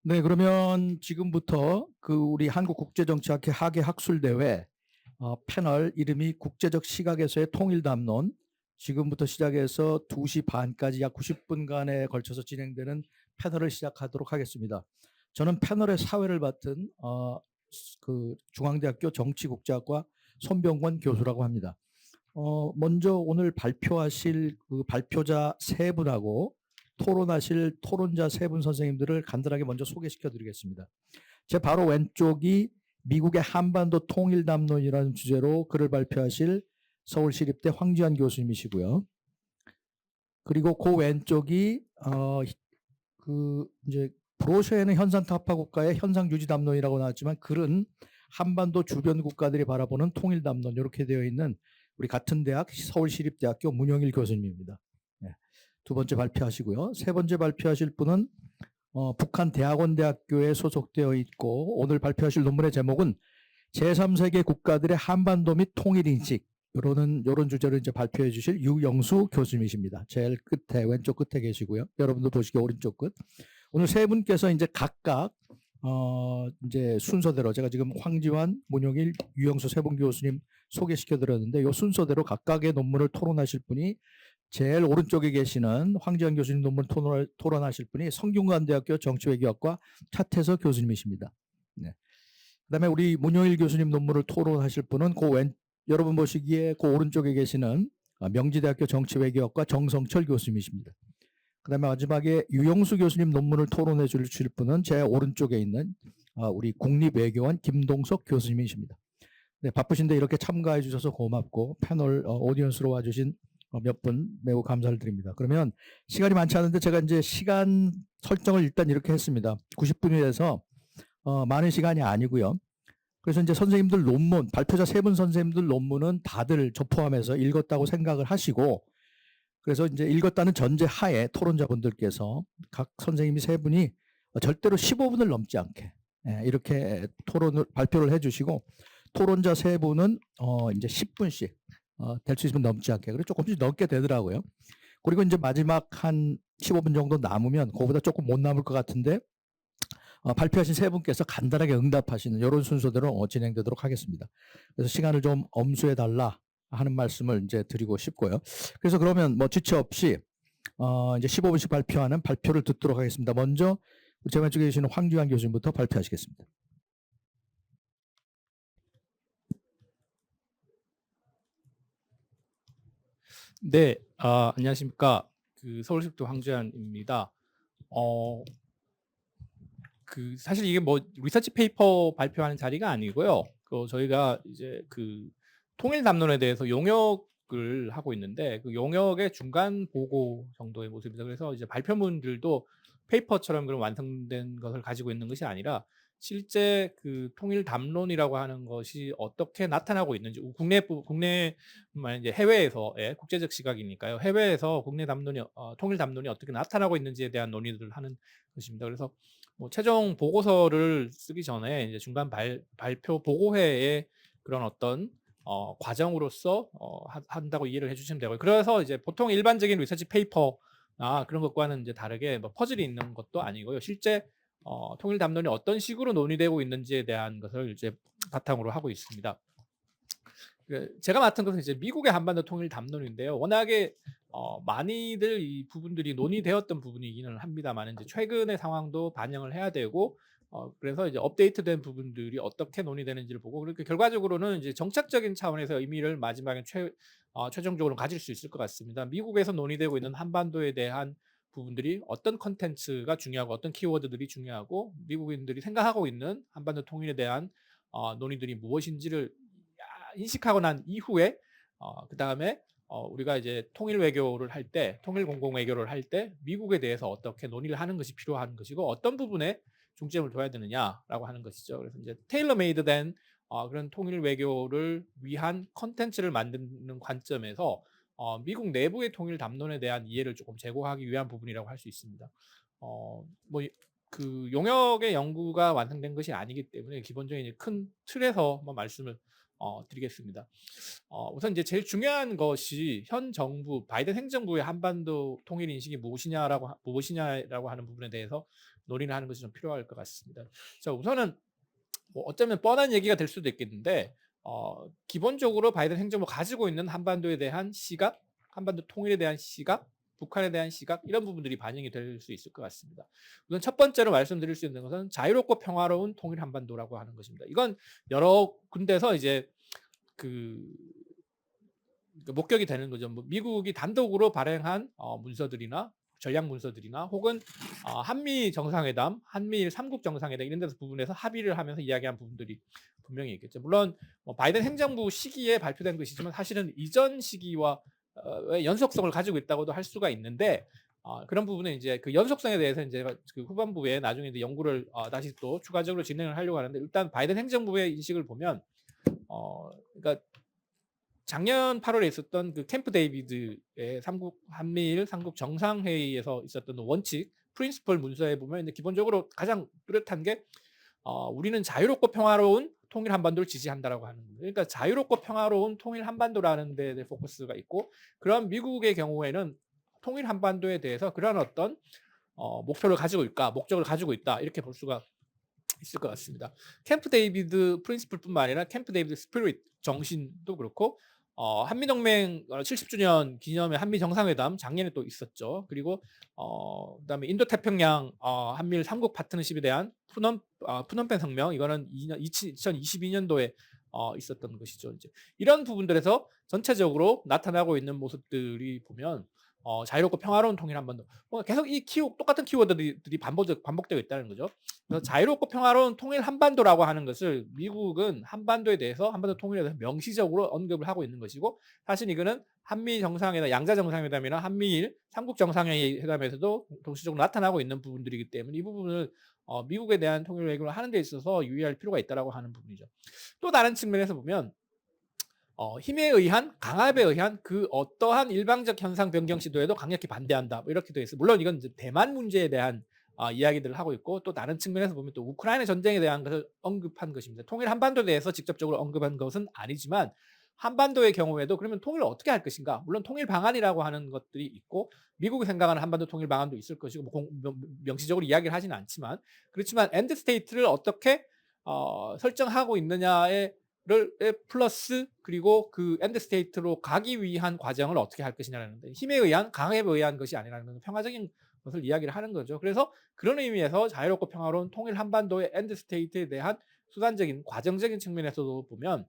네, 그러면 지금부터 그 우리 한국국제정치학회 학예 학술대회 패널 이름이 국제적 시각에서의 통일담론, 지금부터 시작해서 2시 반까지 약 90분간에 걸쳐서 진행되는 패널을 시작하도록 하겠습니다. 저는 패널의 사회를 맡은 그 중앙대학교 정치국제학과 손병권 교수라고 합니다. 먼저 오늘 발표하실 그 발표자 세 분하고 토론하실 토론자 세 분 선생님들을 간단하게 먼저 소개시켜 드리겠습니다. 제 바로 왼쪽이 미국의 한반도 통일 담론이라는 주제로 글을 발표하실 서울시립대 황지환 교수님이시고요. 그리고 그 왼쪽이 그 이제 브로셔에는 현상 타파 국가의 현상 유지 담론이라고 나왔지만 글은 한반도 주변 국가들이 바라보는 통일 담론 이렇게 되어 있는 우리 같은 대학 서울시립대학교 문영일 교수님입니다. 네. 두 번째 발표하시고요. 세 번째 발표하실 분은 북한 대학원대학교에 소속되어 있고 오늘 발표하실 논문의 제목은 제3세계 국가들의 한반도 및 통일인식 요런 주제로 이제 발표해 주실 유영수 교수님이십니다. 제일 끝에 왼쪽 끝에 계시고요. 여러분도 보시기 오른쪽 끝. 오늘 세 분께서 이제 각각 이제 순서대로 제가 지금 황지환, 문용일, 유영수 세 분 교수님 소개시켜 드렸는데 요 순서대로 각각의 논문을 토론하실 분이 제일 오른쪽에 계시는 황지환 교수님 논문 토론하실 분이 성균관대학교 정치외교학과 차태석 교수님이십니다. 네. 그다음에 우리 문용일 교수님 논문을 토론하실 분은 여러분 보시기에 그 오른쪽에 계시는 명지대학교 정치외교학과 정성철 교수님이십니다. 그다음에 마지막에 유영수 교수님 논문을 토론해 주실 분은 제 오른쪽에 있는 우리 국립외교원 김동석 교수님이십니다. 네, 바쁘신데 이렇게 참가해 주셔서 고맙고 패널 오디언스로 와주신 몇 분 매우 감사를 드립니다. 그러면 시간이 많지 않은데 제가 이제 시간 설정을 일단 이렇게 했습니다. 90분이 돼서 많은 시간이 아니고요. 그래서 이제 선생님들 논문, 발표자 세 분 선생님들 논문은 다들 저 포함해서 읽었다고 생각을 하시고, 그래서 이제 읽었다는 전제 하에 토론자분들께서 각 선생님이 세 분이 절대로 15분을 넘지 않게 이렇게 발표를 해주시고, 토론자 세 분은 이제 10분씩 될 수 있으면 넘지 않게, 그리고 조금씩 넘게 되더라고요. 그리고 이제 마지막 한 15분 정도 남으면 그거보다 조금 못 남을 것 같은데 발표하신 세 분께서 간단하게 응답하시는 이런 순서대로 진행되도록 하겠습니다. 그래서 시간을 좀 엄수해 달라 하는 말씀을 이제 드리고 싶고요. 그래서 그러면 뭐 지체 없이 이제 15분씩 발표하는 발표를 듣도록 하겠습니다. 먼저 제 왼쪽에 계시는 황지환 교수님부터 발표하시겠습니다. 네, 안녕하십니까. 서울시립대 황지환입니다. 사실 이게 뭐 리서치 페이퍼 발표하는 자리가 아니고요. 저희가 이제 통일 담론에 대해서 용역을 하고 있는데 그 용역의 중간 보고 정도의 모습입니다. 그래서 이제 발표문들도 페이퍼처럼 그런 완성된 것을 가지고 있는 것이 아니라 실제 통일 담론이라고 하는 것이 어떻게 나타나고 있는지 국내뿐만 이제 해외에서의 국제적 시각이니까요. 해외에서 국내 담론이 통일 담론이 어떻게 나타나고 있는지에 대한 논의들을 하는 것입니다. 그래서 뭐 최종 보고서를 쓰기 전에 이제 중간 발표 보고회의 그런 어떤 과정으로서 한다고 이해를 해주시면 되고요. 그래서 이제 보통 일반적인 리서치 페이퍼나 그런 것과는 이제 다르게 뭐 퍼즐이 있는 것도 아니고요. 실제 통일 담론이 어떤 식으로 논의되고 있는지에 대한 것을 이제 바탕으로 하고 있습니다. 제가 맡은 것은 이제 미국의 한반도 통일 담론인데요. 워낙에 많이들 이 부분들이 논의되었던 부분이기는 합니다만 이제 최근의 상황도 반영을 해야 되고 그래서 이제 업데이트된 부분들이 어떻게 논의되는지를 보고 그렇게 결과적으로는 이제 정책적인 차원에서 의미를 마지막에 최종적으로 가질 수 있을 것 같습니다. 미국에서 논의되고 있는 한반도에 대한 부분들이 어떤 컨텐츠가 중요하고 어떤 키워드들이 중요하고 미국인들이 생각하고 있는 한반도 통일에 대한 논의들이 무엇인지를 인식하고 난 이후에 그다음에 우리가 이제 통일 외교를 할 때, 통일 공공 외교를 할 때 미국에 대해서 어떻게 논의를 하는 것이 필요한 것이고 어떤 부분에 중점을 둬야 되느냐라고 하는 것이죠. 그래서 이제 테일러 메이드 된 그런 통일 외교를 위한 컨텐츠를 만드는 관점에서 미국 내부의 통일 담론에 대한 이해를 조금 제고하기 위한 부분이라고 할 수 있습니다. 뭐 용역의 연구가 완성된 것이 아니기 때문에 기본적인 큰 틀에서 말씀을 드리겠습니다. 우선 이제 제일 중요한 것이 현 정부 바이든 행정부의 한반도 통일 인식이 무엇이냐라고 하는 부분에 대해서 논의를 하는 것이 좀 필요할 것 같습니다. 자, 우선은 뭐 어쩌면 뻔한 얘기가 될 수도 있겠는데 기본적으로 바이든 행정부가 가지고 있는 한반도에 대한 시각, 한반도 통일에 대한 시각, 북한에 대한 시각 이런 부분들이 반영이 될 수 있을 것 같습니다. 우선 첫 번째로 말씀드릴 수 있는 것은 자유롭고 평화로운 통일 한반도라고 하는 것입니다. 이건 여러 군데서 이제 그 목격이 되는 거죠. 뭐 미국이 단독으로 발행한 문서들이나 전략 문서들이나 혹은 한미 정상회담, 한미일 3국 정상회담 이런 데서 부분에서 합의를 하면서 이야기한 부분들이 분명히 있겠죠. 물론 뭐 바이든 행정부 시기에 발표된 것이지만 사실은 이전 시기와 의 연속성을 가지고 있다고도 할 수가 있는데 그런 부분은 이제 그 연속성에 대해서 이제 그 후반부에 나중에 이제 연구를 다시 또 추가적으로 진행을 하려고 하는데 일단 바이든 행정부의 인식을 보면 그러니까 작년 8월에 있었던 그 캠프 데이비드의 한미일 3국 정상회의에서 있었던 원칙 프린시플 문서에 보면 이제 기본적으로 가장 뚜렷한 게 우리는 자유롭고 평화로운 통일 한반도를 지지한다라고 하는 겁니다. 그러니까 자유롭고 평화로운 통일 한반도라는 데에 포커스가 있고 그런 미국의 경우에는 통일 한반도에 대해서 그런 어떤 목표를 가지고 있다, 목적을 가지고 있다 이렇게 볼 수가 있을 것 같습니다. 캠프 데이비드 프린시플뿐만 아니라 캠프 데이비드 스피릿 정신도 그렇고 한미동맹 70주년 기념의 한미 정상회담 작년에 또 있었죠. 그리고 그다음에 인도태평양 한미일 3국 파트너십에 대한 푸놈펜 성명 이거는 2022년도에 있었던 것이죠. 이제 이런 부분들에서 전체적으로 나타나고 있는 모습들이 보면 자유롭고 평화로운 통일 한반도 계속 똑같은 키워드들이 반복되고 있다는 거죠. 그래서 자유롭고 평화로운 통일 한반도라고 하는 것을 미국은 한반도에 대해서 한반도 통일에 대해서 명시적으로 언급을 하고 있는 것이고 사실 이거는 한미 정상회담, 양자 정상회담이나 한미일 3국 정상회담에서도 동시적으로 나타나고 있는 부분들이기 때문에 이 부분을 미국에 대한 통일 외교를 하는 데 있어서 유의할 필요가 있다고 하는 부분이죠. 또 다른 측면에서 보면 힘에 의한 강압에 의한 그 어떠한 일방적 현상 변경 시도에도 강력히 반대한다. 뭐 이렇게 되어 있어요. 물론 이건 이제 대만 문제에 대한 이야기들을 하고 있고 또 다른 측면에서 보면 또 우크라이나 전쟁에 대한 것을 언급한 것입니다. 통일 한반도에 대해서 직접적으로 언급한 것은 아니지만 한반도의 경우에도 그러면 통일을 어떻게 할 것인가? 물론 통일 방안이라고 하는 것들이 있고 미국이 생각하는 한반도 통일 방안도 있을 것이고 명시적으로 이야기를 하지는 않지만 그렇지만 엔드 스테이트를 어떻게 설정하고 있느냐에 플러스 그리고 그 엔드 스테이트로 가기 위한 과정을 어떻게 할 것이냐는 힘에 의한 강압에 의한 것이 아니라는 평화적인 것을 이야기를 하는 거죠. 그래서 그런 의미에서 자유롭고 평화로운 통일 한반도의 엔드 스테이트에 대한 수단적인 과정적인 측면에서도 보면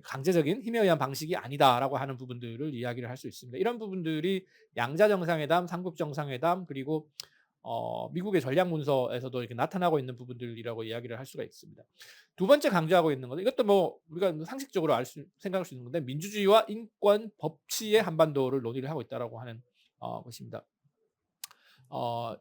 강제적인 힘에 의한 방식이 아니다라고 하는 부분들을 이야기를 할 수 있습니다. 이런 부분들이 양자 정상회담, 삼국 정상회담 그리고 미국의 전략 문서에서도 이렇게 나타나고 있는 부분들이라고 이야기를 할 수가 있습니다. 두 번째 강조하고 있는 것은 이것도 뭐 우리가 상식적으로 생각할 수 있는 건데 민주주의와 인권 법치의 한반도를 논의를 하고 있다라고 하는 것입니다.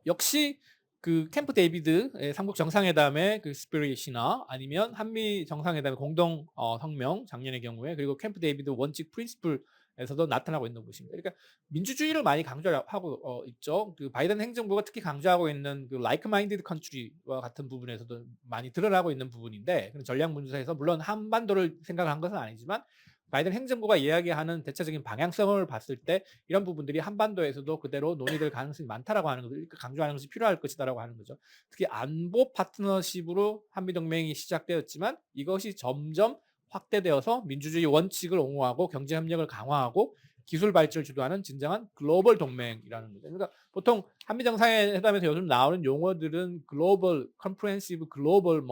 역시 그 캠프 데이비드의 삼국 정상회담의 그 스피릿이나 아니면 한미 정상회담의 공동 성명 작년의 경우에 그리고 캠프 데이비드 원칙 프린시플에서도 나타나고 있는 것입니다. 그러니까 민주주의를 많이 강조하고 있죠. 그 바이든 행정부가 특히 강조하고 있는 그 like-minded country와 같은 부분에서도 많이 드러나고 있는 부분인데 전략 문서에서 물론 한반도를 생각한 것은 아니지만 바이든 행정부가 이야기하는 대체적인 방향성을 봤을 때 이런 부분들이 한반도에서도 그대로 논의될 가능성이 많다라고 하는 것을 강조하는 것이 필요할 것이다라고 하는 거죠. 특히 안보 파트너십으로 한미동맹이 시작되었지만 이것이 점점 확대되어서 민주주의 원칙을 옹호하고 경제 협력을 강화하고 기술 발전을 주도하는 진정한 글로벌 동맹이라는 거죠. 그러니까 보통 한미 정상회담에서 요즘 나오는 용어들은 글로벌, 컴프레hensive 글로벌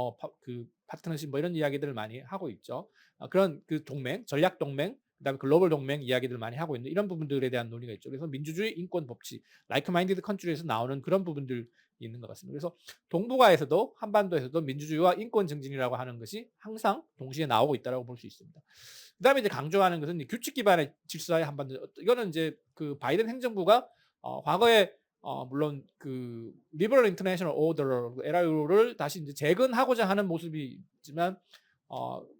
그 파트너십 뭐 이런 이야기들을 많이 하고 있죠. 그런 그 동맹, 전략 동맹, 그다음에 글로벌 동맹 이야기들을 많이 하고 있는 이런 부분들에 대한 논의가 있죠. 그래서 민주주의, 인권, 법치, like-minded country에서 나오는 그런 부분들이 있는 것 같습니다. 그래서 동북아에서도 한반도에서도 민주주의와 인권 증진이라고 하는 것이 항상 동시에 나오고 있다고 볼 수 있습니다. 그다음에 이제 강조하는 것은 규칙 기반의 질서의 한반도. 이거는 이제 그 바이든 행정부가 과거에 물론 그 리버럴 인터내셔널 오더 LRO를 다시 이제 재건하고자 하는 모습이 있지만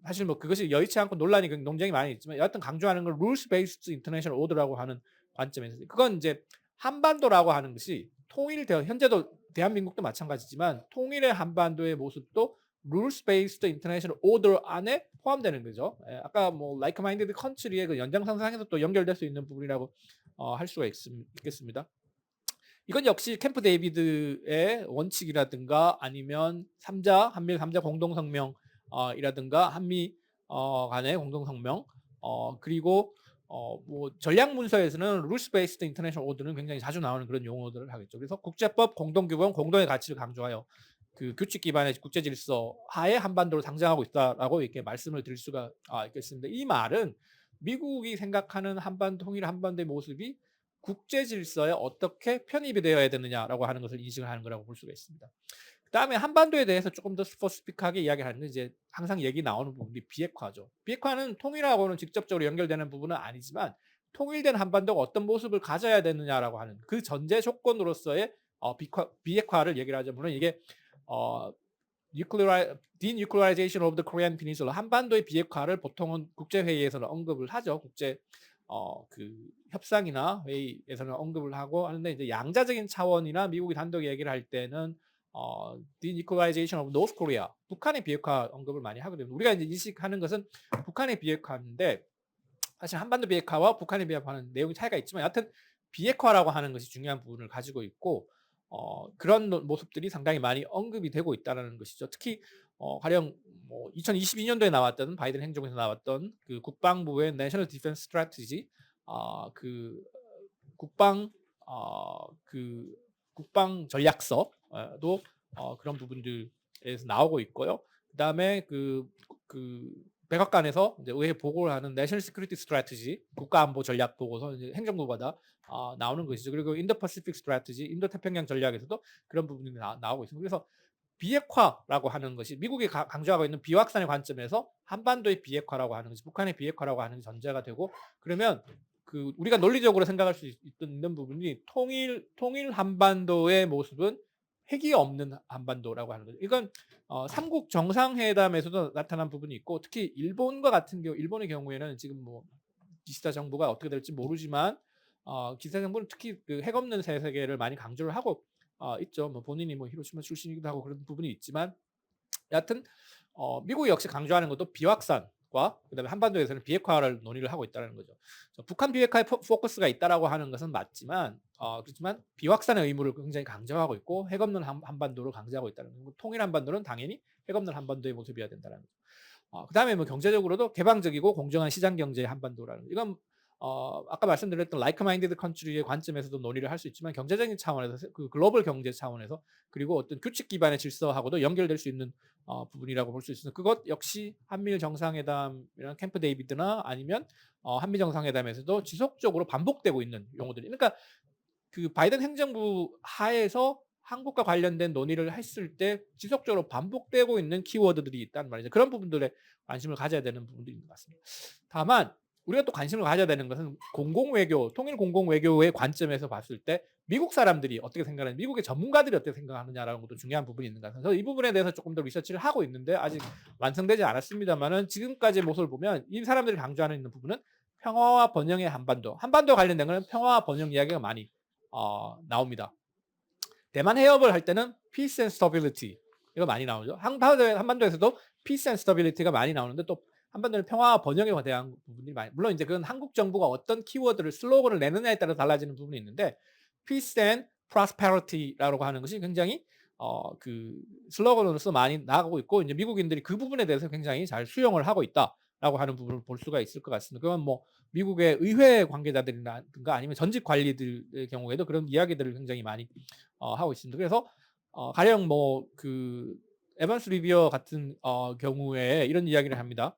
사실 뭐 그것이 여의치 않고 논란이 논쟁이 많이 있지만 여하튼 강조하는 건 룰스 베이스드 인터내셔널 오더라고 하는 관점에서 그건 이제 한반도라고 하는 것이 현재도 대한민국도 마찬가지지만 통일의 한반도의 모습도 rules based international order 안에 포함되는 거죠. 예, 아까 뭐 like-minded country의 그 연장선상에서 또 연결될 수 있는 부분이라고 할 수가 있겠습니다. 이건 역시 캠프 데이비드의 원칙이라든가 아니면 한미 3자 공동성명 이라든가 한미 간의 공동성명 그리고 뭐 전략 문서에서는 rules based international order는 굉장히 자주 나오는 그런 용어들을 하겠죠. 그래서 국제법, 공동규범, 공동의 가치를 강조하여 그 규칙 기반의 국제 질서 하에 한반도를 상정하고 있다라고 이렇게 말씀을 드릴 수가 있겠습니다. 이 말은 미국이 생각하는 한반도 통일 한반도의 모습이 국제 질서에 어떻게 편입이 되어야 되느냐라고 하는 것을 인식을 하는 거라고 볼 수가 있습니다. 그다음에 한반도에 대해서 조금 더 스페시픽하게 이야기를 하는 건 이제 항상 얘기 나오는 부분이 비핵화죠. 비핵화는 통일하고는 직접적으로 연결되는 부분은 아니지만 통일된 한반도가 어떤 모습을 가져야 되느냐라고 하는 그 전제 조건으로서의 비핵화를 얘기를 하죠. 물론 이게 denuclearization of the Korean Peninsula 한반도의 비핵화를 보통은 국제회의에서는 언급을 하죠. 국제 그 협상이나 회의에서는 언급을 하고 하는데 이제 양자적인 차원이나 미국이 단독 얘기를 할 때는 denuclearization of North Korea 북한의 비핵화 언급을 많이 하거든요. 우리가 이제 인식하는 것은 북한의 비핵화인데 사실 한반도 비핵화와 북한의 비핵화는 내용이 차이가 있지만 여하튼 비핵화라고 하는 것이 중요한 부분을 가지고 있고 그런 모습들이 상당히 많이 언급이 되고 있다는 것이죠. 특히 가령 뭐 2022년도에 나왔던 바이든 행정부에서 나왔던 그 국방부의 National Defense Strategy 그 국방 국방 전략서도 그런 부분들에서 나오고 있고요. 그다음에 그 백악관에서 이제 의회 보고를 하는 National Security Strategy 국가안보 전략 보고서 이제 행정부마다 나오는 것이죠. 그리고 Indo-Pacific Strategy 인도 태평양 전략에서도 그런 부분이 나오고 있습니다. 그래서 비핵화라고 하는 것이 미국이 강조하고 있는 비확산의 관점에서 한반도의 비핵화라고 하는 것이 북한의 비핵화라고 하는 전제가 되고 그러면 그 우리가 논리적으로 생각할 수 있는 부분이 통일 한반도의 모습은 핵이 없는 한반도라고 하는 거죠. 이건 삼국 정상회담에서도 나타난 부분이 있고 특히 일본과 같은 경우 일본의 경우에는 지금 뭐 기시다 정부가 어떻게 될지 모르지만 기시다 정부는 특히 그 핵 없는 새 세계를 많이 강조를 하고 있죠. 뭐 본인이 뭐 히로시마 출신이기도 하고 그런 부분이 있지만 여하튼 미국이 역시 강조하는 것도 비확산과 그다음에 한반도에서는 비핵화를 논의를 하고 있다는 거죠. 북한 비핵화에 포커스가 있다라고 하는 것은 맞지만 그렇지만 비확산의 의무를 굉장히 강조하고 있고 핵 없는 한반도를 강조하고 있다는 거죠. 통일 한반도는 당연히 핵 없는 한반도의 모습이어야 된다는 거죠. 그다음에 뭐 경제적으로도 개방적이고 공정한 시장 경제의 한반도라는 거. 이건 아까 말씀드렸던 like-minded country의 관점에서도 논의를 할 수 있지만 경제적인 차원에서 그 글로벌 경제 차원에서 그리고 어떤 규칙 기반의 질서하고도 연결될 수 있는 부분이라고 볼 수 있습니다. 그것 역시 한미일 정상회담이나 캠프 데이비드나 아니면 한미 정상회담에서도 지속적으로 반복되고 있는 용어들이. 그러니까 그 바이든 행정부 하에서 한국과 관련된 논의를 했을 때 지속적으로 반복되고 있는 키워드들이 있단 말이죠. 그런 부분들에 관심을 가져야 되는 부분들이 있는 것 같습니다. 다만 우리가 또 관심을 가져야 되는 것은 공공외교, 통일 공공외교의 관점에서 봤을 때 미국 사람들이 어떻게 생각하는지, 미국의 전문가들이 어떻게 생각하느냐라는 것도 중요한 부분이 있는 것 같아요. 그래서 이 부분에 대해서 조금 더 리서치를 하고 있는데 아직 완성되지 않았습니다만은 지금까지의 모습을 보면 이 사람들이 강조하는 있는 부분은 평화와 번영의 한반도, 한반도 관련된 것은 평화와 번영 이야기가 많이 나옵니다. 대만 해협을 할 때는 peace and stability 이거 많이 나오죠. 한반도에서도 peace and stability가 많이 나오는데 또 한반도는 평화와 번영에 대한 부분이 많이 물론 이제 그건 한국 정부가 어떤 키워드를 슬로건을 내느냐에 따라 달라지는 부분이 있는데 peace and prosperity라고 하는 것이 굉장히 그 슬로건으로서 많이 나가고 있고 이제 미국인들이 그 부분에 대해서 굉장히 잘 수용을 하고 있다라고 하는 부분을 볼 수가 있을 것 같습니다. 그건 뭐 미국의 의회 관계자들이라든가 아니면 전직 관리들의 경우에도 그런 이야기들을 굉장히 많이 하고 있습니다. 그래서 가령 뭐 그 에반스 리비어 같은 경우에 이런 이야기를 합니다.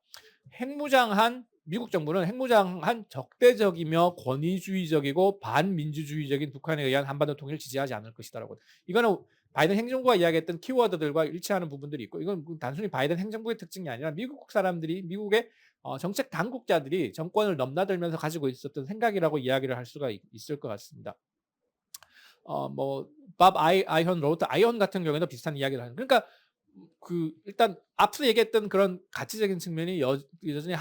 미국 정부는 핵무장한 적대적이며 권위주의적이고 반민주주의적인 북한에 의한 한반도 통일을 지지하지 않을 것이다라고. 이거는 바이든 행정부가 이야기했던 키워드들과 일치하는 부분들이 있고 이건 단순히 바이든 행정부의 특징이 아니라 미국 사람들이 미국의 정책 당국자들이 정권을 넘나들면서 가지고 있었던 생각이라고 이야기를 할 수가 있을 것 같습니다. 밥 아이언 로트 아이언 같은 경우에도 비슷한 이야기를 하는. 그러니까 그 일단 앞서 얘기했던 그런 가치적인 측면이 여전히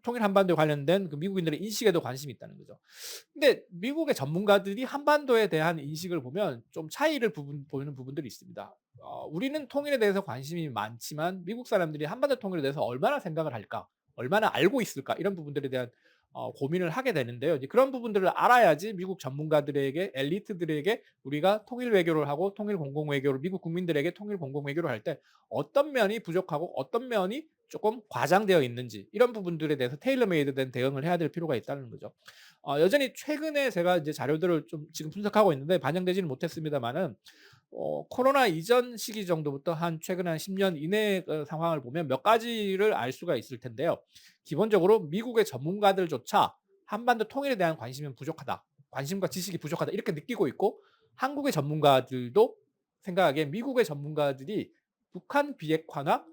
통일 한반도에 관련된 그 미국인들의 인식에도 관심이 있다는 거죠. 근데 미국의 전문가들이 한반도에 대한 인식을 보면 좀 차이를 보이는 부분들이 있습니다. 우리는 통일에 대해서 관심이 많지만 미국 사람들이 한반도 통일에 대해서 얼마나 생각을 할까? 얼마나 알고 있을까? 이런 부분들에 대한 고민을 하게 되는데요. 이제 그런 부분들을 알아야지 미국 전문가들에게 엘리트들에게 우리가 통일 외교를 하고 통일 공공 외교를 미국 국민들에게 통일 공공 외교를 할 때 어떤 면이 부족하고 어떤 면이 조금 과장되어 있는지 이런 부분들에 대해서 테일러 메이드된 대응을 해야 될 필요가 있다는 거죠. 여전히 최근에 제가 이제 자료들을 좀 지금 분석하고 있는데 반영되지는 못했습니다만은 코로나 이전 시기 정도부터 한 최근 한 10년 이내의 상황을 보면 몇 가지를 알 수가 있을 텐데요. 기본적으로 미국의 전문가들조차 한반도 통일에 대한 관심은 부족하다. 관심과 지식이 부족하다. 이렇게 느끼고 있고 한국의 전문가들도 생각하기에 미국의 전문가들이 북한 비핵화나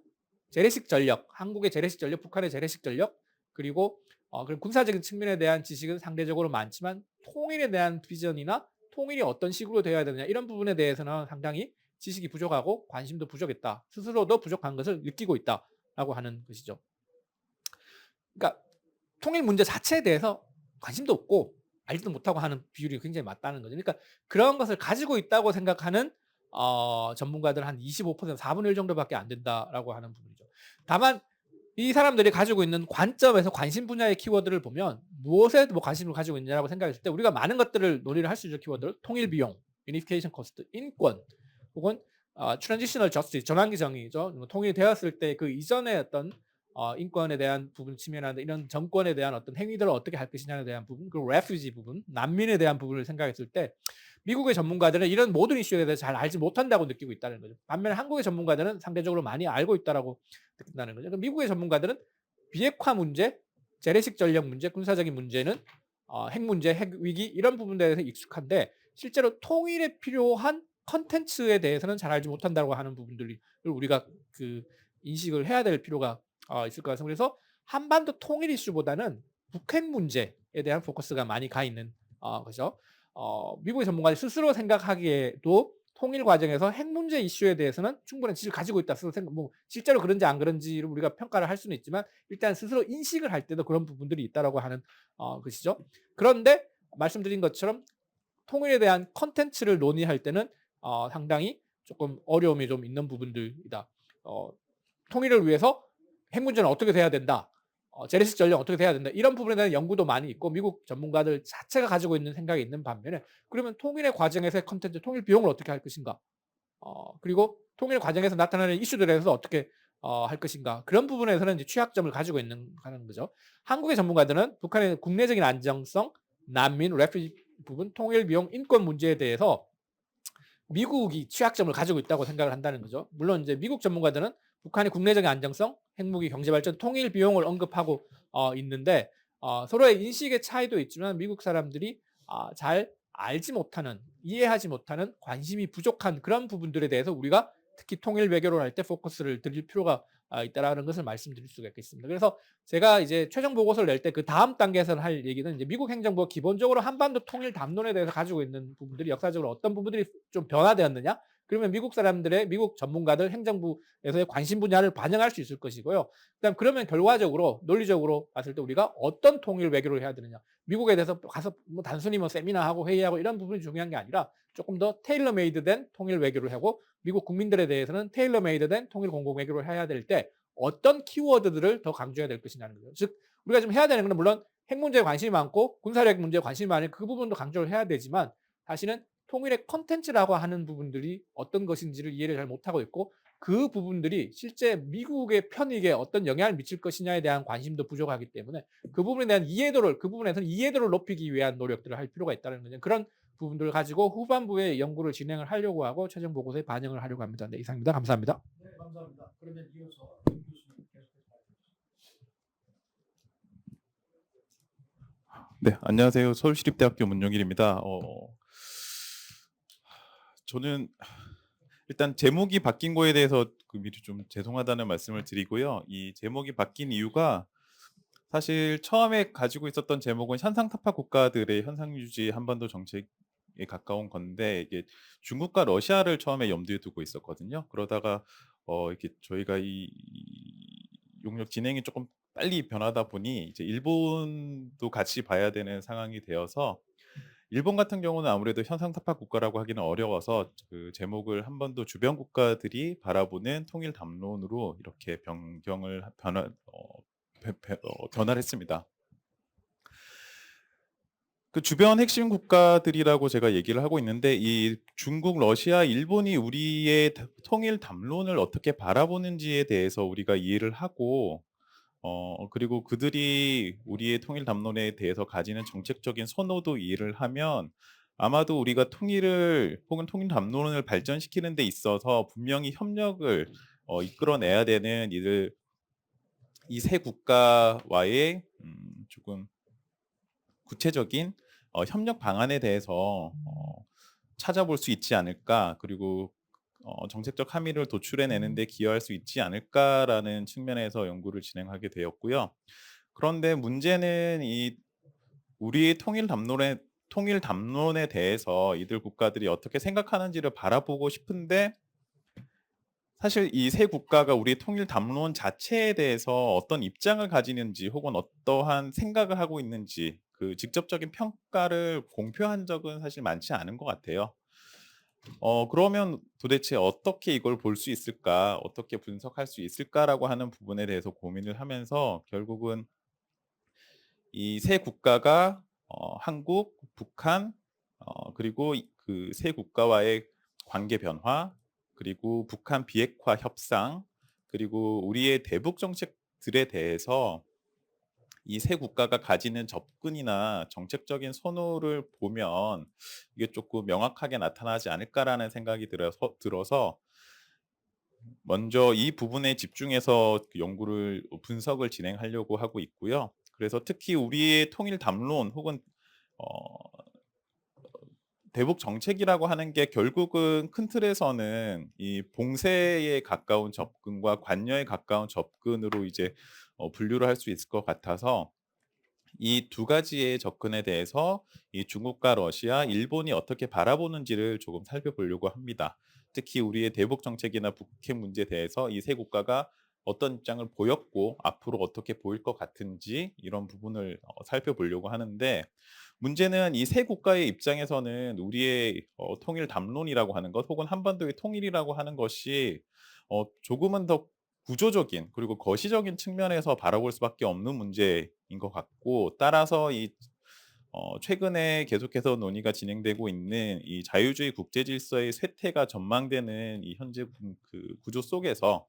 재래식 전력, 한국의 재래식 전력, 북한의 재래식 전력, 그리고 그리고 군사적인 측면에 대한 지식은 상대적으로 많지만 통일에 대한 비전이나 통일이 어떤 식으로 되어야 되느냐 이런 부분에 대해서는 상당히 지식이 부족하고 관심도 부족했다. 스스로도 부족한 것을 느끼고 있다라고 하는 것이죠. 그러니까 통일 문제 자체에 대해서 관심도 없고 알지도 못하고 하는 비율이 굉장히 많다는 거죠. 그러니까 그런 것을 가지고 있다고 생각하는 전문가들 한 25% 4분의 1 정도밖에 안 된다라고 하는 부분이죠. 다만 이 사람들이 가지고 있는 관점에서 관심 분야의 키워드를 보면 무엇에 뭐 관심을 가지고 있느냐라고 생각했을 때 우리가 많은 것들을 논의를 할 수 있죠. 키워드를 통일 비용, 유니피케이션 코스트, 인권, 혹은 트랜지셔널 저스티스 전환기 정의죠. 뭐 통일이 되었을 때 그 이전의 어떤 인권에 대한 부분 측면이나 이런 정권에 대한 어떤 행위들을 어떻게 할 것이냐에 대한 부분, 그리고 레퓨지 부분, 난민에 대한 부분을 생각했을 때 미국의 전문가들은 이런 모든 이슈에 대해서 잘 알지 못한다고 느끼고 있다는 거죠. 반면에 한국의 전문가들은 상대적으로 많이 알고 있다라고 느낀다는 거죠. 그럼 미국의 전문가들은 비핵화 문제, 재래식 전력 문제, 군사적인 문제는 핵 문제, 핵 위기 이런 부분에 대해서 익숙한데 실제로 통일에 필요한 컨텐츠에 대해서는 잘 알지 못한다고 하는 부분들을 우리가 그 인식을 해야 될 필요가 있을 것 같습니다. 그래서 한반도 통일 이슈보다는 북핵 문제에 대한 포커스가 많이 가 있는 거죠. 미국의 전문가들이 스스로 생각하기에도 통일 과정에서 핵 문제 이슈에 대해서는 충분한 지식을 가지고 있다. 스스로 생각, 뭐 실제로 그런지 안 그런지를 우리가 평가를 할 수는 있지만 일단 스스로 인식을 할 때도 그런 부분들이 있다라고 하는 것이죠. 그런데 말씀드린 것처럼 통일에 대한 컨텐츠를 논의할 때는 상당히 조금 어려움이 좀 있는 부분들이다. 통일을 위해서 핵 문제는 어떻게 돼야 된다. 재래식 전력 어떻게 돼야 된다. 이런 부분에 대한 연구도 많이 있고 미국 전문가들 자체가 가지고 있는 생각이 있는 반면에 그러면 통일의 과정에서의 컨텐츠, 통일 비용을 어떻게 할 것인가. 그리고 통일 과정에서 나타나는 이슈들에 대해서 어떻게 할 것인가. 그런 부분에서는 이제 취약점을 가지고 있는 하는 거죠. 한국의 전문가들은 북한의 국내적인 안정성, 난민, 레퓨지 부분, 통일 비용, 인권 문제에 대해서 미국이 취약점을 가지고 있다고 생각을 한다는 거죠. 물론 이제 미국 전문가들은 북한의 국내적인 안정성, 핵무기 경제 발전, 통일 비용을 언급하고 있는데 서로의 인식의 차이도 있지만 미국 사람들이 잘 알지 못하는, 이해하지 못하는, 관심이 부족한 그런 부분들에 대해서 우리가 특히 통일 외교를 할 때 포커스를 드릴 필요가 있다라는 것을 말씀드릴 수가 있겠습니다. 그래서 제가 이제 최종 보고서를 낼 때 그 다음 단계에서 할 얘기는 이제 미국 행정부가 기본적으로 한반도 통일 담론에 대해서 가지고 있는 부분들이 역사적으로 어떤 부분들이 좀 변화되었느냐? 그러면 미국 사람들의 미국 전문가들 행정부에서의 관심 분야를 반영할 수 있을 것이고요. 그다음 그러면 결과적으로 논리적으로 봤을 때 우리가 어떤 통일 외교를 해야 되느냐? 미국에 대해서 가서 뭐 단순히 뭐 세미나하고 회의하고 이런 부분이 중요한 게 아니라 조금 더 테일러 메이드된 통일 외교를 하고 미국 국민들에 대해서는 테일러 메이드된 통일 공공 외교를 해야 될 때 어떤 키워드들을 더 강조해야 될 것이냐는 거죠. 즉 우리가 지금 해야 되는 건 물론 핵 문제에 관심이 많고 군사력 문제에 관심이 많은 그 부분도 강조를 해야 되지만 사실은 통일의 컨텐츠라고 하는 부분들이 어떤 것인지를 이해를 잘 못하고 있고 그 부분들이 실제 미국의 편익에 어떤 영향을 미칠 것이냐에 대한 관심도 부족하기 때문에 그 부분에 대한 이해도를 그 부분에서는 이해도를 높이기 위한 노력들을 할 필요가 있다는 거죠. 그런 부분들을 가지고 후반부에 연구를 진행을 하려고 하고 최종 보고서에 반영을 하려고 합니다. 네, 이상입니다. 감사합니다. 네, 감사합니다. 그러면 이어서 교수님 계속해서 네, 안녕하세요. 서울시립대학교 문용일입니다. 저는 일단 제목이 바뀐 거에 대해서 미리 좀 죄송하다는 말씀을 드리고요. 이 제목이 바뀐 이유가 사실 처음에 가지고 있었던 제목은 현상타파 국가들의 현상 유지 한반도 정책에 가까운 건데 이게 중국과 러시아를 처음에 염두에 두고 있었거든요. 그러다가 이렇게 저희가 이 용역 진행이 조금 빨리 변하다 보니 이제 일본도 같이 봐야 되는 상황이 되어서 일본 같은 경우는 아무래도 현상타파 국가라고 하기는 어려워서 그 제목을 한 번 더 주변 국가들이 바라보는 통일 담론으로 이렇게 변경을 변화를 했습니다. 그 주변 핵심 국가들이라고 제가 얘기를 하고 있는데 이 중국, 러시아, 일본이 우리의 통일 담론을 어떻게 바라보는지에 대해서 우리가 이해를 하고 그리고 그들이 우리의 통일 담론에 대해서 가지는 정책적인 선호도 이해를 하면 아마도 우리가 통일을 혹은 통일 담론을 발전시키는 데 있어서 분명히 협력을 이끌어내야 되는 이 세 국가와의 조금 구체적인 협력 방안에 대해서 찾아볼 수 있지 않을까, 그리고 정책적 함의를 도출해내는 데 기여할 수 있지 않을까라는 측면에서 연구를 진행하게 되었고요. 그런데 문제는 이 우리의 통일 담론에 대해서 이들 국가들이 어떻게 생각하는지를 바라보고 싶은데 사실 이 세 국가가 우리 통일 담론 자체에 대해서 어떤 입장을 가지는지 혹은 어떠한 생각을 하고 있는지 그 직접적인 평가를 공표한 적은 사실 많지 않은 것 같아요. 그러면 도대체 어떻게 이걸 볼 수 있을까? 어떻게 분석할 수 있을까라고 하는 부분에 대해서 고민을 하면서 결국은 이 세 국가가 한국, 북한 그리고 그 세 국가와의 관계 변화, 그리고 북한 비핵화 협상, 그리고 우리의 대북 정책들에 대해서 이 세 국가가 가지는 접근이나 정책적인 선호를 보면 이게 조금 명확하게 나타나지 않을까라는 생각이 들어서 먼저 이 부분에 집중해서 그 연구를 분석을 진행하려고 하고 있고요. 그래서 특히 우리의 통일 담론 혹은 어 대북 정책이라고 하는 게 결국은 큰 틀에서는 이 봉쇄에 가까운 접근과 관여에 가까운 접근으로 이제 분류를 할 수 있을 것 같아서 이 두 가지의 접근에 대해서 이 중국과 러시아, 일본이 어떻게 바라보는지를 조금 살펴보려고 합니다. 특히 우리의 대북 정책이나 북핵 문제에 대해서 이 세 국가가 어떤 입장을 보였고 앞으로 어떻게 보일 것 같은지 이런 부분을 살펴보려고 하는데 문제는 이 세 국가의 입장에서는 우리의 통일 담론이라고 하는 것 혹은 한반도의 통일이라고 하는 것이 조금은 더 구조적인 그리고 거시적인 측면에서 바라볼 수밖에 없는 문제인 것 같고 따라서 이 최근에 계속해서 논의가 진행되고 있는 이 자유주의 국제 질서의 쇠퇴가 전망되는 이 현재 그 구조 속에서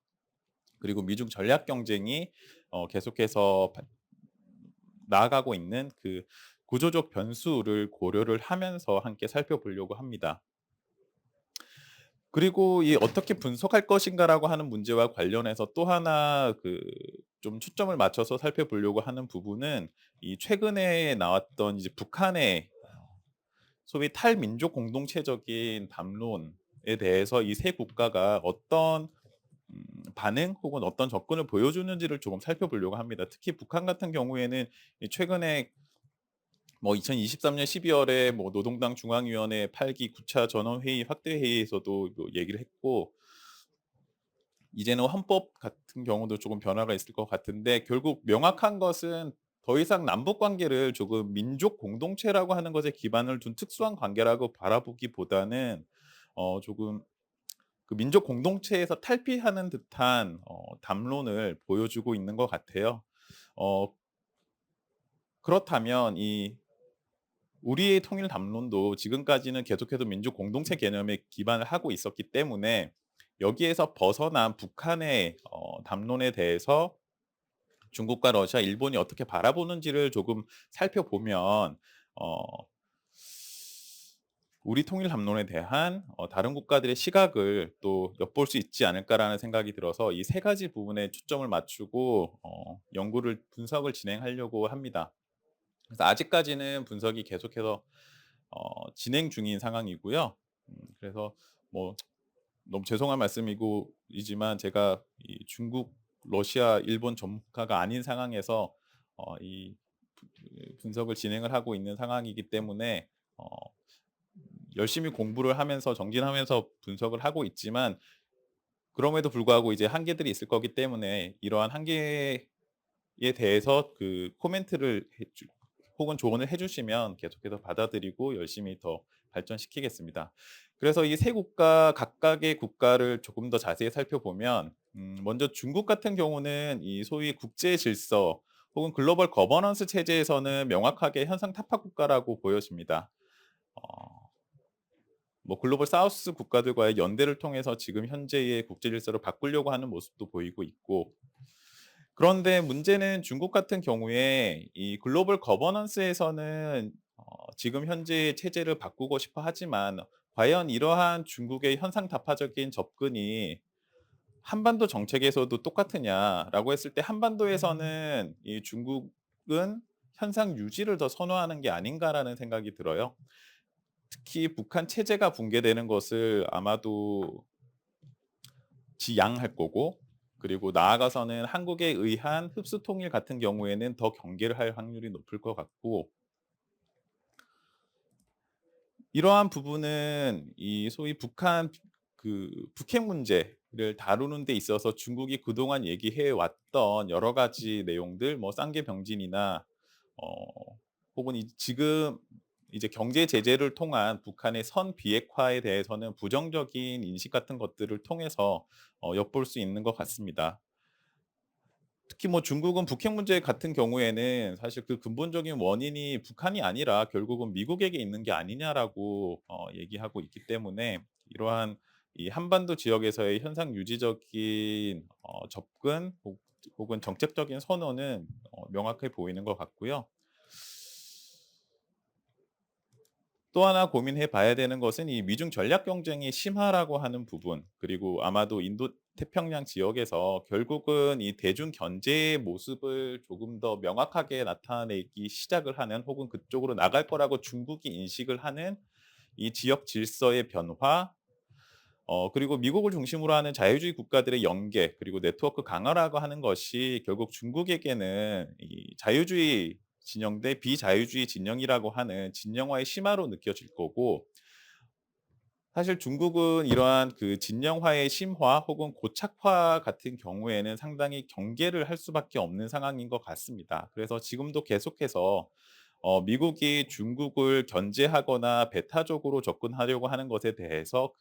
그리고 미중 전략 경쟁이 계속해서 나아가고 있는 그 구조적 변수를 고려를 하면서 함께 살펴보려고 합니다. 그리고 이 어떻게 분석할 것인가라고 하는 문제와 관련해서 또 하나 그 좀 초점을 맞춰서 살펴보려고 하는 부분은 이 최근에 나왔던 이제 북한의 소위 탈민족 공동체적인 담론에 대해서 이 세 국가가 어떤 반응 혹은 어떤 접근을 보여주는지를 조금 살펴보려고 합니다. 특히 북한 같은 경우에는 이 최근에 뭐 2023년 12월에 뭐 노동당 중앙위원회 8기 9차 전원회의 확대회의에서도 뭐 얘기를 했고 이제는 헌법 같은 경우도 조금 변화가 있을 것 같은데 결국 명확한 것은 더 이상 남북 관계를 조금 민족 공동체라고 하는 것에 기반을 둔 특수한 관계라고 바라보기보다는 조금 그 민족 공동체에서 탈피하는 듯한 담론을 보여주고 있는 것 같아요. 어 그렇다면 이 우리의 통일 담론도 지금까지는 계속해서 민족 공동체 개념에 기반을 하고 있었기 때문에 여기에서 벗어난 북한의 담론에 대해서 중국과 러시아, 일본이 어떻게 바라보는지를 조금 살펴보면 어 우리 통일 담론에 대한 다른 국가들의 시각을 또 엿볼 수 있지 않을까라는 생각이 들어서 이 세 가지 부분에 초점을 맞추고 연구를 분석을 진행하려고 합니다. 그래서 아직까지는 분석이 계속해서 진행 중인 상황이고요. 그래서 뭐 너무 죄송한 말씀이고 이지만 제가 이 중국, 러시아, 일본 전문가가 아닌 상황에서 이 분석을 진행을 하고 있는 상황이기 때문에 어 열심히 공부를 하면서 정진하면서 분석을 하고 있지만 그럼에도 불구하고 이제 한계들이 있을 거기 때문에 이러한 한계에 대해서 그 코멘트를 혹은 조언을 해주시면 계속해서 받아들이고 열심히 더 발전시키겠습니다. 그래서 이 세 국가 각각의 국가를 조금 더 자세히 살펴보면 먼저 중국 같은 경우는 이 소위 국제 질서 혹은 글로벌 거버넌스 체제에서는 명확하게 현상 타파 국가라고 보여집니다. 어, 뭐 글로벌 사우스 국가들과의 연대를 통해서 지금 현재의 국제 질서를 바꾸려고 하는 모습도 보이고 있고, 그런데 문제는 중국 같은 경우에 이 글로벌 거버넌스에서는 지금 현재의 체제를 바꾸고 싶어 하지만 과연 이러한 중국의 현상타파적인 접근이 한반도 정책에서도 똑같으냐라고 했을 때 한반도에서는 이 중국은 현상 유지를 더 선호하는 게 아닌가라는 생각이 들어요. 특히 북한 체제가 붕괴되는 것을 아마도 지양할 거고, 그리고 나아가서는 한국에 의한 흡수 통일 같은 경우에는 더 경계를 할 확률이 높을 것 같고, 이러한 부분은 이 소위 북한 북핵 문제를 다루는 데 있어서 중국이 그동안 얘기해 왔던 여러 가지 내용들, 뭐 쌍계 병진이나 어 혹은 지금 이제 경제 제재를 통한 북한의 선 비핵화에 대해서는 부정적인 인식 같은 것들을 통해서 엿볼 수 있는 것 같습니다. 특히 뭐 중국은 북핵 문제 같은 경우에는 사실 그 근본적인 원인이 북한이 아니라 결국은 미국에게 있는 게 아니냐라고 얘기하고 있기 때문에, 이러한 이 한반도 지역에서의 현상 유지적인 접근 혹은 정책적인 선언은 명확해 보이는 것 같고요. 또 하나 고민해 봐야 되는 것은 이 미중 전략 경쟁이 심하라고 하는 부분, 그리고 아마도 인도 태평양 지역에서 결국은 이 대중 견제의 모습을 조금 더 명확하게 나타내기 시작을 하는, 혹은 그쪽으로 나갈 거라고 중국이 인식을 하는 이 지역 질서의 변화, 그리고 미국을 중심으로 하는 자유주의 국가들의 연계, 그리고 네트워크 강화라고 하는 것이 결국 중국에게는 이 자유주의 진영 대 비자유주의 진영이라고 하는 진영화의 심화로 느껴질 거고, 사실 중국은 이러한 그 진영화의 심화 혹은 고착화 같은 경우에는 상당히 경계를 할 수밖에 없는 상황인 것 같습니다. 그래서 지금도 계속해서 미국이 중국을 견제하거나 배타적으로 접근하려고 하는 것에 대해서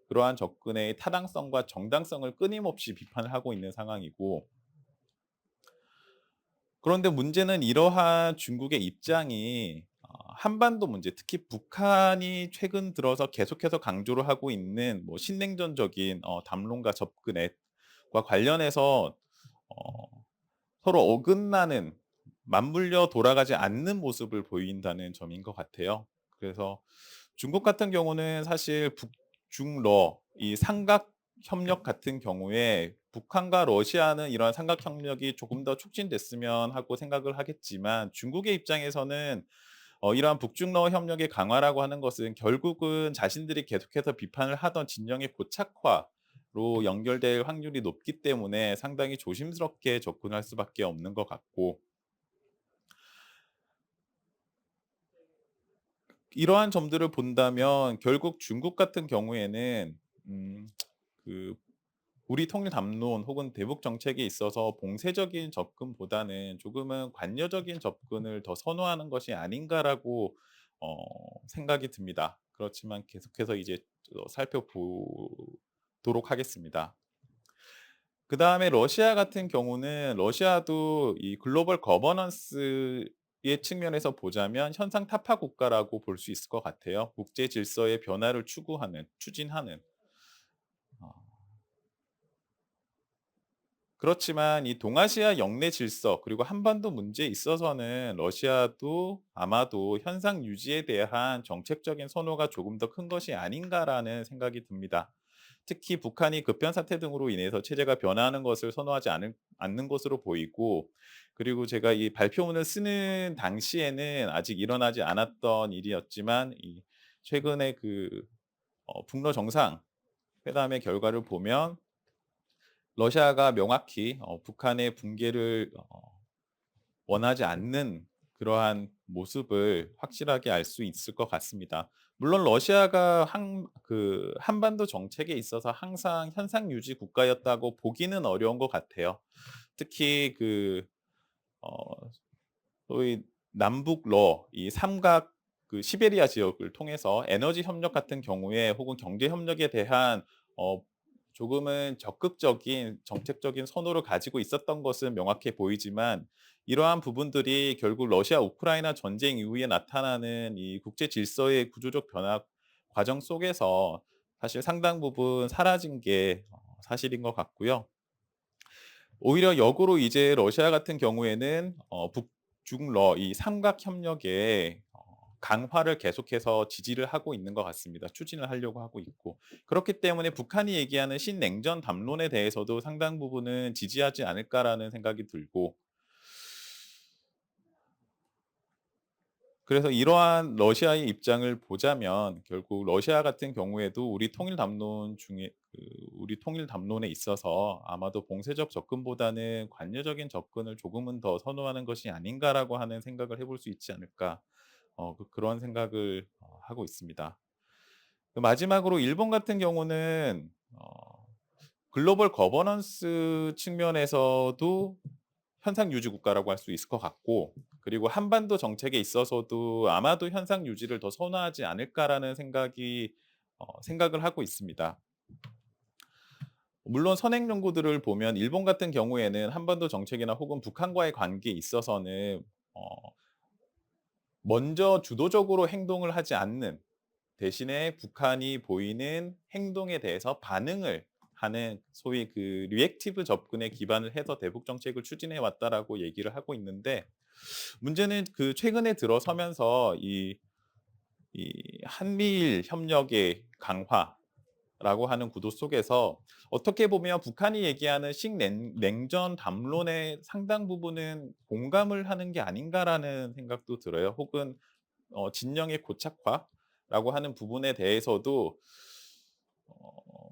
그러한 접근의 타당성과 정당성을 끊임없이 비판을 하고 있는 상황이고, 그런데 문제는 이러한 중국의 입장이 한반도 문제, 특히 북한이 최근 들어서 계속해서 강조를 하고 있는 뭐 신냉전적인 담론과 접근과 관련해서 어 서로 어긋나는, 맞물려 돌아가지 않는 모습을 보인다는 점인 것 같아요. 그래서 중국 같은 경우는 사실 북중러 이 삼각 협력 같은 경우에 북한과 러시아는 이러한 삼각 협력이 조금 더 촉진됐으면 하고 생각을 하겠지만, 중국의 입장에서는 이러한 북중러 협력의 강화라고 하는 것은 결국은 자신들이 계속해서 비판을 하던 진영의 고착화로 연결될 확률이 높기 때문에 상당히 조심스럽게 접근할 수밖에 없는 것 같고, 이러한 점들을 본다면 결국 중국 같은 경우에는 음 그 우리 통일 담론 혹은 대북 정책에 있어서 봉쇄적인 접근보다는 조금은 관여적인 접근을 더 선호하는 것이 아닌가라고 어 생각이 듭니다. 그렇지만 계속해서 이제 살펴보도록 하겠습니다. 그다음에 러시아 같은 경우는, 러시아도 이 글로벌 거버넌스의 측면에서 보자면 현상 타파 국가라고 볼 수 있을 것 같아요. 국제 질서의 변화를 추진하는. 어 그렇지만 이 동아시아 영내 질서 그리고 한반도 문제에 있어서는 러시아도 아마도 현상 유지에 대한 정책적인 선호가 조금 더 큰 것이 아닌가라는 생각이 듭니다. 특히 북한이 급변 사태 등으로 인해서 체제가 변화하는 것을 선호하지 않는 것으로 보이고, 그리고 제가 이 발표문을 쓰는 당시에는 아직 일어나지 않았던 일이었지만, 이 최근에 북러 정상 회담의 결과를 보면 러시아가 명확히 북한의 붕괴를 원하지 않는 그러한 모습을 확실하게 알 수 있을 것 같습니다. 물론 러시아가 한반도 정책에 있어서 항상 현상 유지 국가였다고 보기는 어려운 것 같아요. 특히 어 소위 남북러 이 삼각 그 시베리아 지역을 통해서 에너지 협력 같은 경우에 혹은 경제 협력에 대한 조금은 적극적인 정책적인 선호를 가지고 있었던 것은 명확해 보이지만 이러한 부분들이 결국 러시아 우크라이나 전쟁 이후에 나타나는 이 국제 질서의 구조적 변화 과정 속에서 사실 상당 부분 사라진 게 사실인 것 같고요. 오히려 역으로 이제 러시아 같은 경우에는 북중러 이 삼각 협력의 강화를 계속해서 지지를 하고 있는 것 같습니다. 추진을 하려고 하고 있고. 그렇기 때문에 북한이 얘기하는 신냉전 담론에 대해서도 상당 부분은 지지하지 않을까라는 생각이 들고, 그래서 이러한 러시아의 입장을 보자면 결국 러시아 같은 경우에도 우리 통일 담론에 있어서 아마도 봉쇄적 접근보다는 관여적인 접근을 조금은 더 선호하는 것이 아닌가라고 하는 생각을 해볼 수 있지 않을까, 그런 생각을 하고 있습니다. 그 마지막으로 일본 같은 경우는 글로벌 거버넌스 측면에서도 현상 유지 국가라고 할 수 있을 것 같고, 그리고 한반도 정책에 있어서도 아마도 현상 유지를 더 선호하지 않을까라는 생각을 하고 있습니다. 물론 선행 연구들을 보면 일본 같은 경우에는 한반도 정책이나 혹은 북한과의 관계에 있어서는 어 먼저 주도적으로 행동을 하지 않는 대신에 북한이 보이는 행동에 대해서 반응을 하는 소위 그 리액티브 접근에 기반을 해서 대북 정책을 추진해 왔다라고 얘기를 하고 있는데, 문제는 그 최근에 들어서면서 이 한미일 협력의 강화라고 하는 구도 속에서 어떻게 보면 북한이 얘기하는 식냉전 담론의 상당 부분은 공감을 하는 게 아닌가라는 생각도 들어요. 혹은 진영의 고착화라고 하는 부분에 대해서도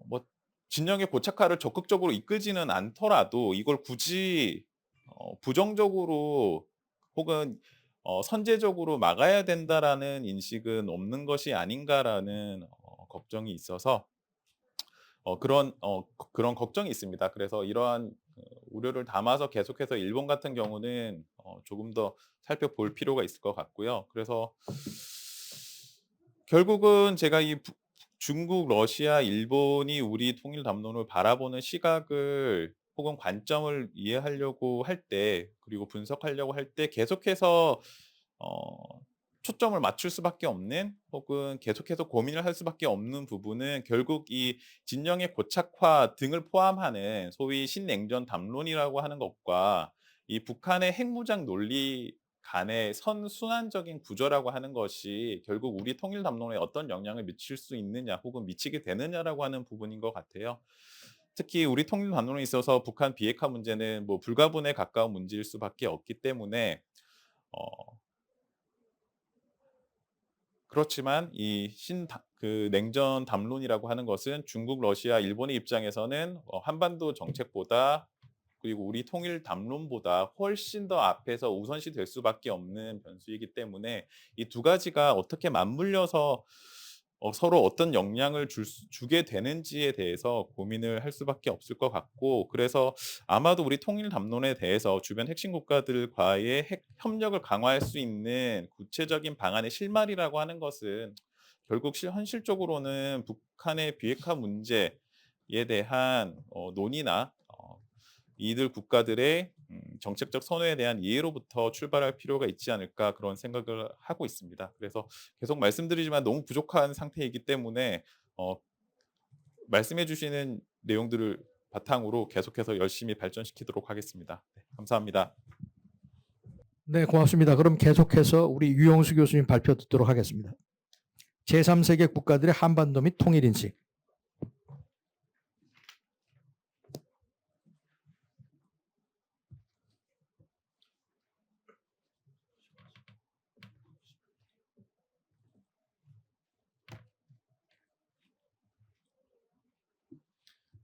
뭐 진영의 고착화를 적극적으로 이끌지는 않더라도 이걸 굳이 부정적으로 혹은 선제적으로 막아야 된다라는 인식은 없는 것이 아닌가라는 걱정이 있어서 그런 걱정이 있습니다. 그래서 이러한 우려를 담아서 계속해서 일본 같은 경우는 조금 더 살펴볼 필요가 있을 것 같고요. 그래서 결국은 제가 중국, 러시아, 일본이 우리 통일 담론을 바라보는 시각을 혹은 관점을 이해하려고 할 때, 그리고 분석하려고 할 때 계속해서 어 초점을 맞출 수밖에 없는 혹은 계속해서 고민을 할 수밖에 없는 부분은 결국 이 진영의 고착화 등을 포함하는 소위 신냉전 담론이라고 하는 것과 이 북한의 핵무장 논리 간의 선순환적인 구조라고 하는 것이 결국 우리 통일 담론에 어떤 영향을 미칠 수 있느냐 혹은 미치게 되느냐라고 하는 부분인 것 같아요. 특히 우리 통일 담론에 있어서 북한 비핵화 문제는 뭐 불가분에 가까운 문제일 수밖에 없기 때문에 어 그렇지만 그 냉전 담론이라고 하는 것은 중국, 러시아, 일본의 입장에서는 한반도 정책보다 그리고 우리 통일 담론보다 훨씬 더 앞에서 우선시 될 수밖에 없는 변수이기 때문에 이 두 가지가 어떻게 맞물려서 서로 어떤 영향을 주게 되는지에 대해서 고민을 할 수밖에 없을 것 같고, 그래서 아마도 우리 통일 담론에 대해서 주변 핵심 국가들과의 핵 협력을 강화할 수 있는 구체적인 방안의 실마리라고 하는 것은 결국 현실적으로는 북한의 비핵화 문제에 대한 논의나 이들 국가들의 정책적 선호에 대한 이해로부터 출발할 필요가 있지 않을까, 그런 생각을 하고 있습니다. 그래서 계속 말씀드리지만 너무 부족한 상태이기 때문에 어 말씀해 주시는 내용들을 바탕으로 계속해서 열심히 발전시키도록 하겠습니다. 네, 감사합니다. 네, 고맙습니다. 그럼 계속해서 우리 유영수 교수님 발표 듣도록 하겠습니다. 제3세계 국가들의 한반도 및 통일 인식.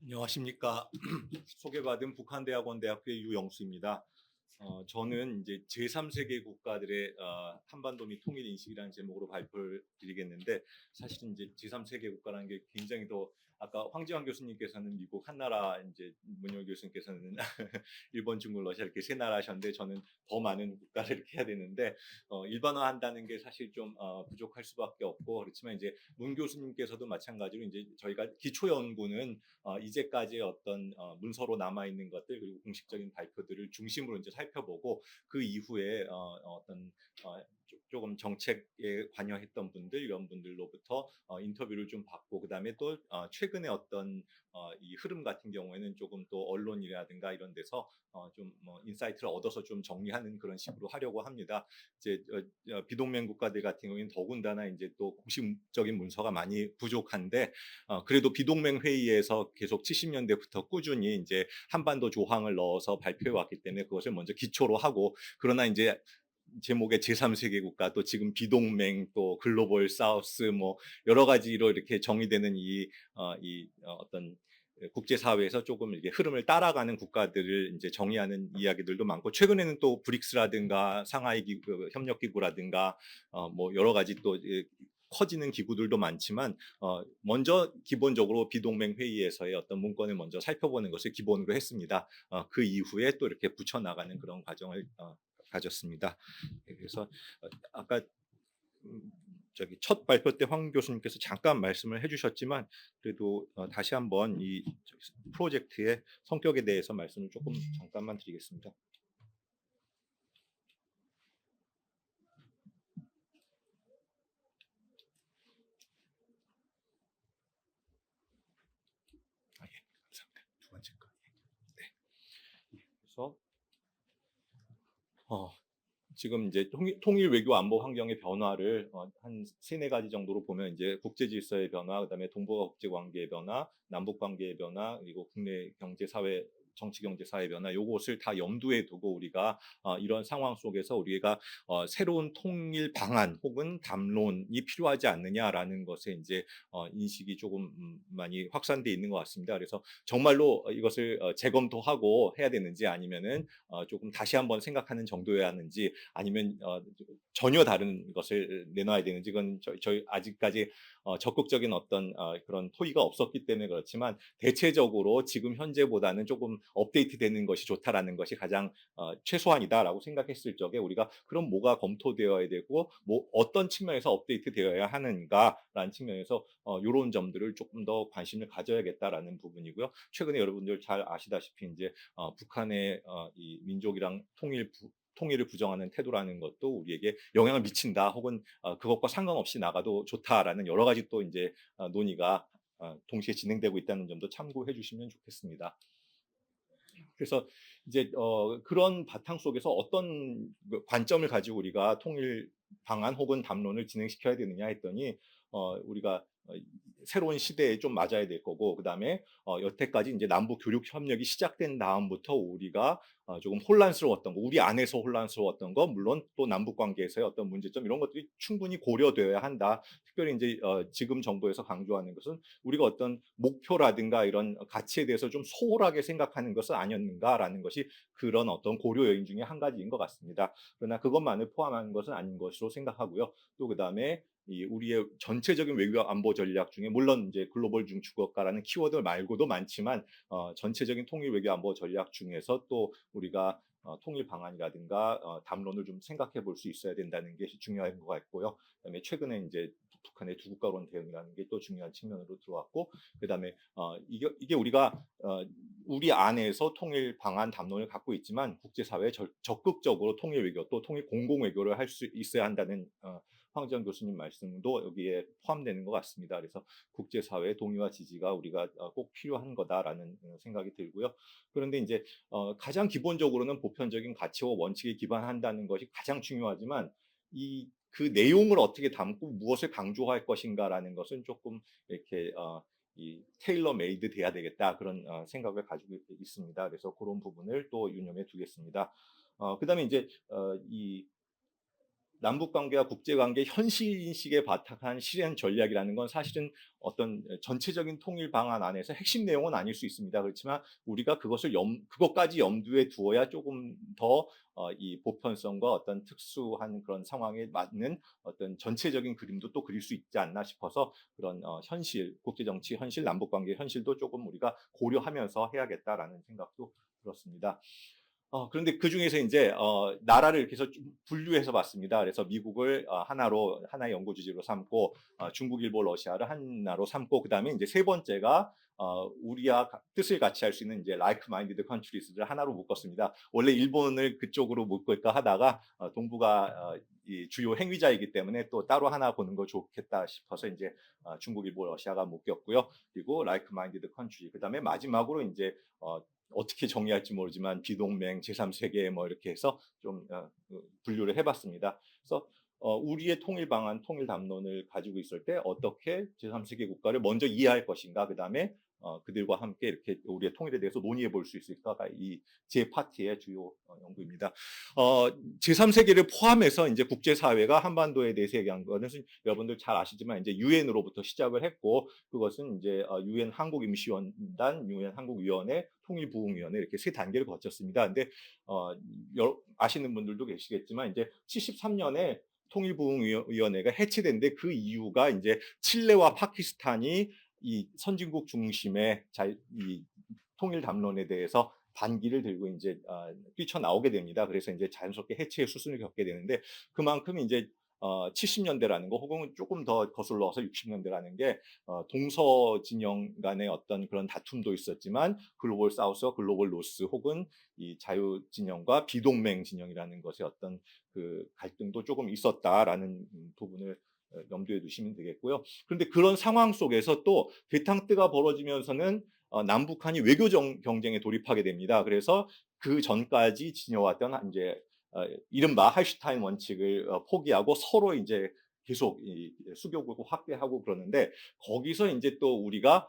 안녕하십니까. 소개받은 북한대학원 대학교의 유영수입니다. 저는 이제 제3세계 국가들의 한반도 및 통일 인식이라는 제목으로 발표를 드리겠는데, 사실은 이제 제3세계 국가라는 게 굉장히 더 아까 황지환 교수님께서는 미국 한나라, 이제 문효 교수님께서는 일본, 중국, 러시아 이렇게 세 나라 하셨는데 저는 더 많은 국가를 이렇게 해야 되는데 일반화한다는 게 사실 좀 부족할 수밖에 없고 그렇지만 이제 문 교수님께서도 마찬가지로 이제 저희가 기초 연구는 이제까지의 어떤 문서로 남아 있는 것들 그리고 공식적인 발표들을 중심으로 이제 살펴보고 그 이후에 어떤 조금 정책에 관여했던 분들 이런 분들로부터 인터뷰를 좀 받고 그다음에 또 최근에 어떤 이 흐름 같은 경우에는 조금 또 언론이라든가 이런 데서 좀 인사이트를 얻어서 좀 정리하는 그런 식으로 하려고 합니다. 이제 비동맹 국가들 같은 경우에는 더군다나 이제 또 공식적인 문서가 많이 부족한데 그래도 비동맹 회의에서 계속 70년대부터 꾸준히 이제 한반도 조항을 넣어서 발표해 왔기 때문에 그것을 먼저 기초로 하고 그러나 이제 제목의 제3세계 국가 또 지금 비동맹 또 글로벌 사우스 뭐 여러 가지로 이렇게 정의되는 이 어떤 국제사회에서 조금 이렇게 흐름을 따라가는 국가들을 이제 정의하는 이야기들도 많고 최근에는 또 브릭스라든가 상하이 협력기구라든가 뭐 여러 가지 또 커지는 기구들도 많지만 먼저 기본적으로 비동맹 회의에서의 어떤 문건을 먼저 살펴보는 것을 기본으로 했습니다. 그 이후에 또 이렇게 붙여 나가는 그런 과정을 가졌습니다. 그래서 아까 저기 첫 발표 때 황 교수님께서 잠깐 말씀을 해주셨지만 그래도 다시 한번 이 프로젝트의 성격에 대해서 말씀을 조금 잠깐만 드리겠습니다. 감사합니다. 두 번째 거. 네. 그래서 지금 이제 통일 외교 안보 환경의 변화를 한 세네 가지 정도로 보면 이제 국제 질서의 변화, 그다음에 동북아 국제 관계의 변화, 남북 관계의 변화, 그리고 국내 경제 사회 정치 경제 사회 변화 요것을 다 염두에 두고 우리가 이런 상황 속에서 우리가 새로운 통일 방안 혹은 담론이 필요하지 않느냐라는 것에 이제 인식이 조금 많이 확산돼 있는 것 같습니다. 그래서 정말로 이것을 재검토하고 해야 되는지 아니면은 조금 다시 한번 생각하는 정도여야 하는지 아니면 전혀 다른 것을 내놔야 되는지 그건 저희 아직까지 적극적인 어떤 그런 토의가 없었기 때문에 그렇지만 대체적으로 지금 현재보다는 조금 업데이트되는 것이 좋다라는 것이 가장 최소한이다라고 생각했을 적에 우리가 그럼 뭐가 검토되어야 되고 뭐 어떤 측면에서 업데이트되어야 하는가라는 측면에서 이런 점들을 조금 더 관심을 가져야겠다라는 부분이고요. 최근에 여러분들 잘 아시다시피 이제 북한의 이 민족이랑 통일을 부정하는 태도라는 것도 우리에게 영향을 미친다 혹은 그것과 상관없이 나가도 좋다라는 여러 가지 또 이제 논의가 동시에 진행되고 있다는 점도 참고해 주시면 좋겠습니다. 그래서 이제 그런 바탕 속에서 어떤 관점을 가지고 우리가 통일 방안 혹은 담론을 진행시켜야 되느냐 했더니 우리가 새로운 시대에 좀 맞아야 될 거고 그다음에 여태까지 이제 남북 교육 협력이 시작된 다음부터 우리가 조금 혼란스러웠던 거, 우리 안에서 혼란스러웠던 거, 물론 또 남북 관계에서의 어떤 문제점 이런 것들이 충분히 고려되어야 한다. 특별히 이제 지금 정부에서 강조하는 것은 우리가 어떤 목표라든가 이런 가치에 대해서 좀 소홀하게 생각하는 것은 아니었는가라는 것이 그런 어떤 고려 요인 중에 한 가지인 것 같습니다. 그러나 그것만을 포함하는 것은 아닌 것으로 생각하고요. 또 그다음에 우리의 전체적인 외교 안보 전략 중에 물론 이제 글로벌 중추국가라는 키워드 말고도 많지만 전체적인 통일 외교 안보 전략 중에서 또 우리가 통일 방안이라든가 담론을 좀 생각해 볼 수 있어야 된다는 게 중요한 것 같고요. 그다음에 최근에 이제 북한의 두 국가론 대응이라는 게 또 중요한 측면으로 들어왔고, 그다음에 이게 우리가 우리 안에서 통일 방안 담론을 갖고 있지만 국제사회에 적극적으로 통일 외교 또 통일 공공 외교를 할 수 있어야 한다는 황지연 교수님 말씀도 여기에 포함되는 것 같습니다. 그래서 국제사회의 동의와 지지가 우리가 꼭 필요한 거다라는 생각이 들고요. 그런데 이제 가장 기본적으로는 보편적인 가치와 원칙에 기반한다는 것이 가장 중요하지만 그 내용을 어떻게 담고 무엇을 강조할 것인가라는 것은 조금 이렇게 테일러 메이드 돼야 되겠다 그런 생각을 가지고 있습니다. 그래서 그런 부분을 또 유념해 두겠습니다. 그다음에 이제 남북 관계와 국제 관계 현실 인식에 바탕한 실현 전략이라는 건 사실은 어떤 전체적인 통일 방안 안에서 핵심 내용은 아닐 수 있습니다. 그렇지만 우리가 그것까지 염두에 두어야 조금 더 이 보편성과 어떤 특수한 그런 상황에 맞는 어떤 전체적인 그림도 또 그릴 수 있지 않나 싶어서 그런 현실, 국제 정치 현실, 남북 관계 현실도 조금 우리가 고려하면서 해야겠다라는 생각도 들었습니다. 그런데 그중에서 이제 나라를 이렇게 해서 좀 분류해서 봤습니다. 그래서 미국을 하나의 연구 주제로 삼고 중국, 일본, 러시아를 하나로 삼고 그다음에 이제 세 번째가 우리와 뜻을 같이 할 수 있는 이제 like-minded countries를 하나로 묶었습니다. 원래 일본을 그쪽으로 묶을까 하다가 동북아 이 주요 행위자이기 때문에 또 따로 하나 보는 거 좋겠다 싶어서 이제 중국, 일본, 러시아가 묶였고요. 그리고 like-minded country 그다음에 마지막으로 이제 어떻게 정의할지 모르지만 비동맹, 제3세계 뭐 이렇게 해서 좀 분류를 해봤습니다. 그래서 우리의 통일 방안, 통일 담론을 가지고 있을 때 어떻게 제3세계 국가를 먼저 이해할 것인가, 그 다음에 그들과 함께 이렇게 우리의 통일에 대해서 논의해 볼 수 있을까가 이 제 파트의 주요 연구입니다. 제3세계를 포함해서 이제 국제사회가 한반도에 대해서 얘기한 것은 여러분들 잘 아시지만 이제 유엔으로부터 시작을 했고 그것은 이제 유엔 한국임시원단, 유엔 한국위원회, 통일부흥위원회 이렇게 세 단계를 거쳤습니다. 근데 아시는 분들도 계시겠지만 이제 73년에 통일부흥위원회가 해체된데 그 이유가 이제 칠레와 파키스탄이 이 선진국 중심의 이 통일 담론에 대해서 반기를 들고 이제 뛰쳐나오게 됩니다. 그래서 이제 자연스럽게 해체의 수순을 겪게 되는데 그만큼 이제 70년대라는 거 혹은 조금 더 거슬러서 60년대라는 게 동서 진영 간의 어떤 그런 다툼도 있었지만 글로벌 사우스와 글로벌 노스 혹은 이 자유 진영과 비동맹 진영이라는 것의 어떤 그 갈등도 조금 있었다라는 부분을 염두에 두시면 되겠고요. 그런데 그런 상황 속에서 또 대탕뜨가 벌어지면서는 남북한이 외교 경쟁에 돌입하게 됩니다. 그래서 그 전까지 지녀왔던 이제 이른바 할슈타인 원칙을 포기하고 서로 이제 계속 이 수교국을 확대하고 그러는데 거기서 이제 또 우리가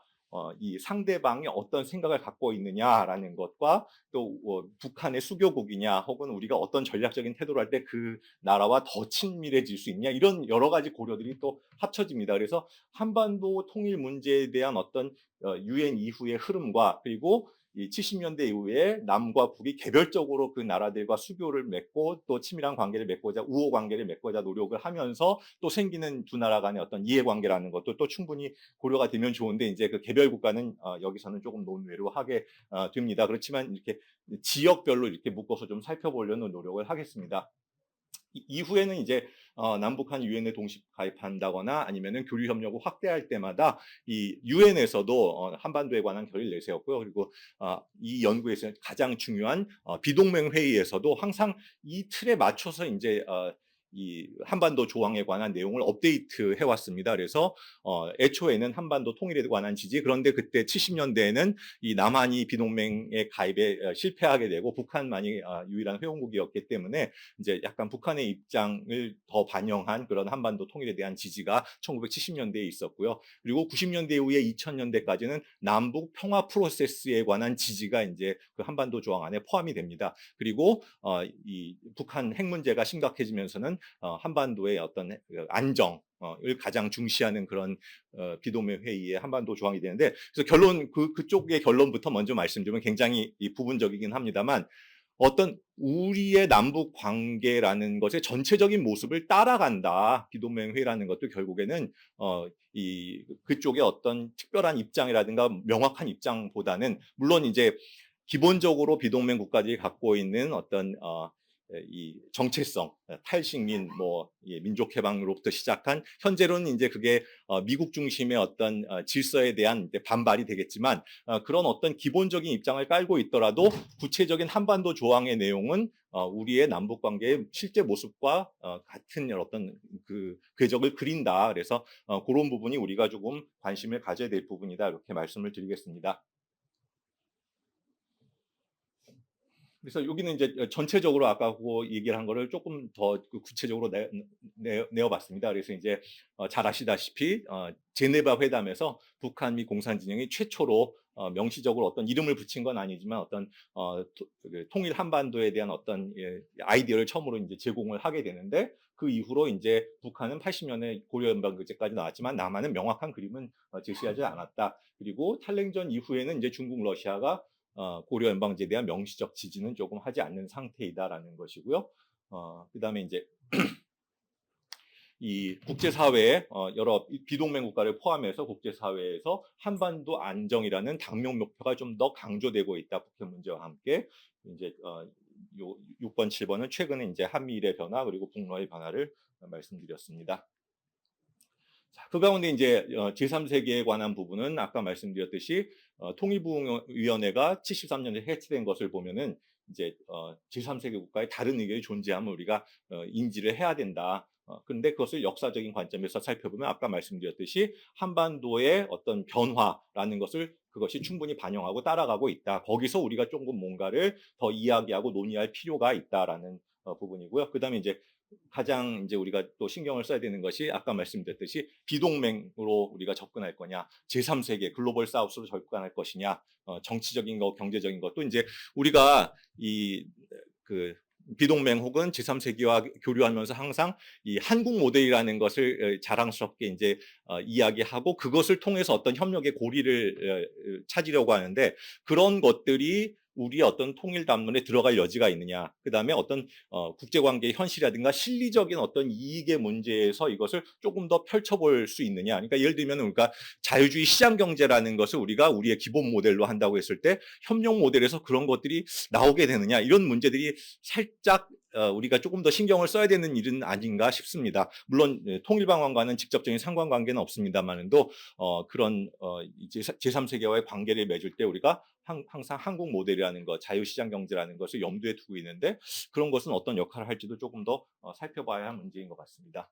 이 상대방이 어떤 생각을 갖고 있느냐라는 것과 또 북한의 수교국이냐 혹은 우리가 어떤 전략적인 태도를 할 때 그 나라와 더 친밀해질 수 있냐 이런 여러 가지 고려들이 또 합쳐집니다. 그래서 한반도 통일 문제에 대한 어떤 유엔 이후의 흐름과 그리고 이 70년대 이후에 남과 북이 개별적으로 그 나라들과 수교를 맺고 또 친밀한 관계를 맺고자 우호 관계를 맺고자 노력을 하면서 또 생기는 두 나라 간의 어떤 이해관계라는 것도 또 충분히 고려가 되면 좋은데 이제 그 개별 국가는 여기서는 조금 논외로 하게 됩니다. 그렇지만 이렇게 지역별로 이렇게 묶어서 좀 살펴보려는 노력을 하겠습니다. 이후에는 이제 남북한 유엔에 동시 가입한다거나 아니면은 교류 협력을 확대할 때마다 이 유엔에서도 한반도에 관한 결의를 내세웠고요. 그리고 이 연구에서 가장 중요한 비동맹 회의에서도 항상 이 틀에 맞춰서 이제 이 한반도 조항에 관한 내용을 업데이트 해왔습니다. 그래서 애초에는 한반도 통일에 관한 지지, 그런데 그때 70년대에는 이 남한이 비동맹에 가입에 실패하게 되고 북한만이 유일한 회원국이었기 때문에 이제 약간 북한의 입장을 더 반영한 그런 한반도 통일에 대한 지지가 1970년대에 있었고요. 그리고 90년대 이후에 2000년대까지는 남북 평화 프로세스에 관한 지지가 이제 그 한반도 조항 안에 포함이 됩니다. 그리고 이 북한 핵 문제가 심각해지면서는 한반도의 어떤 안정을 가장 중시하는 그런 비동맹 회의의 한반도 조항이 되는데 그래서 결론 그쪽의 결론부터 먼저 말씀드리면 굉장히 부분적이긴 합니다만 어떤 우리의 남북 관계라는 것의 전체적인 모습을 따라간다. 비동맹 회의라는 것도 결국에는 이 그쪽의 어떤 특별한 입장이라든가 명확한 입장보다는 물론 이제 기본적으로 비동맹 국가들이 갖고 있는 어떤 이 정체성, 탈식민, 민족 해방으로부터 시작한 현재로는 이제 그게 미국 중심의 어떤 질서에 대한 반발이 되겠지만 그런 어떤 기본적인 입장을 깔고 있더라도 구체적인 한반도 조항의 내용은 우리의 남북 관계의 실제 모습과 같은 어떤 그 궤적을 그린다. 그래서 그런 부분이 우리가 조금 관심을 가져야 될 부분이다. 이렇게 말씀을 드리겠습니다. 그래서 여기는 이제 전체적으로 아까 그 얘기를 한 거를 조금 더 구체적으로 내어봤습니다. 그래서 이제 잘 아시다시피 제네바 회담에서 북한 미 공산진영이 최초로 명시적으로 어떤 이름을 붙인 건 아니지만 어떤 통일 한반도에 대한 어떤 아이디어를 처음으로 이제 제공을 하게 되는데 그 이후로 이제 북한은 80년에 고려연방제까지 나왔지만 남한은 명확한 그림은 제시하지 않았다. 그리고 탈냉전 이후에는 이제 중국, 러시아가 고려연방제에 대한 명시적 지지는 조금 하지 않는 상태이다라는 것이고요. 그다음에 이제 이 국제사회에 여러 비동맹 국가를 포함해서 국제사회에서 한반도 안정이라는 당면 목표가 좀 더 강조되고 있다. 북핵 문제와 함께 이제 요 6번, 7번은 최근에 이제 한미일의 변화 그리고 북러의 변화를 말씀드렸습니다. 자, 그 가운데 이제 제3세계에 관한 부분은 아까 말씀드렸듯이 통일부위원회가 73년에 해체된 것을 보면은 이제 제3세계 국가의 다른 의견이 존재함을 우리가 인지를 해야 된다. 그런데 그것을 역사적인 관점에서 살펴보면 아까 말씀드렸듯이 한반도의 어떤 변화라는 것을 그것이 충분히 반영하고 따라가고 있다. 거기서 우리가 조금 뭔가를 더 이야기하고 논의할 필요가 있다라는 부분이고요. 그다음에 이제 가장 이제 우리가 또 신경을 써야 되는 것이 아까 말씀드렸듯이 비동맹으로 우리가 접근할 거냐, 제3세계 글로벌 사우스로 접근할 것이냐, 정치적인 것, 경제적인 것, 또 이제 우리가 그 비동맹 혹은 제3세계와 교류하면서 항상 이 한국 모델이라는 것을 자랑스럽게 이제 이야기하고 그것을 통해서 어떤 협력의 고리를 찾으려고 하는데 그런 것들이 우리의 어떤 통일 담론에 들어갈 여지가 있느냐. 그다음에 어떤 국제관계의 현실이라든가 실리적인 어떤 이익의 문제에서 이것을 조금 더 펼쳐볼 수 있느냐. 그러니까 예를 들면 우리가 자유주의 시장 경제라는 것을 우리가 우리의 기본 모델로 한다고 했을 때 협력 모델에서 그런 것들이 나오게 되느냐. 이런 문제들이 살짝 우리가 조금 더 신경을 써야 되는 일은 아닌가 싶습니다. 물론 통일방안과는 직접적인 상관관계는 없습니다만도 그런 이제 제3세계와의 관계를 맺을 때 우리가 항상 한국 모델이라는 것, 자유시장 경제라는 것을 염두에 두고 있는데 그런 것은 어떤 역할을 할지도 조금 더 살펴봐야 할 문제인 것 같습니다.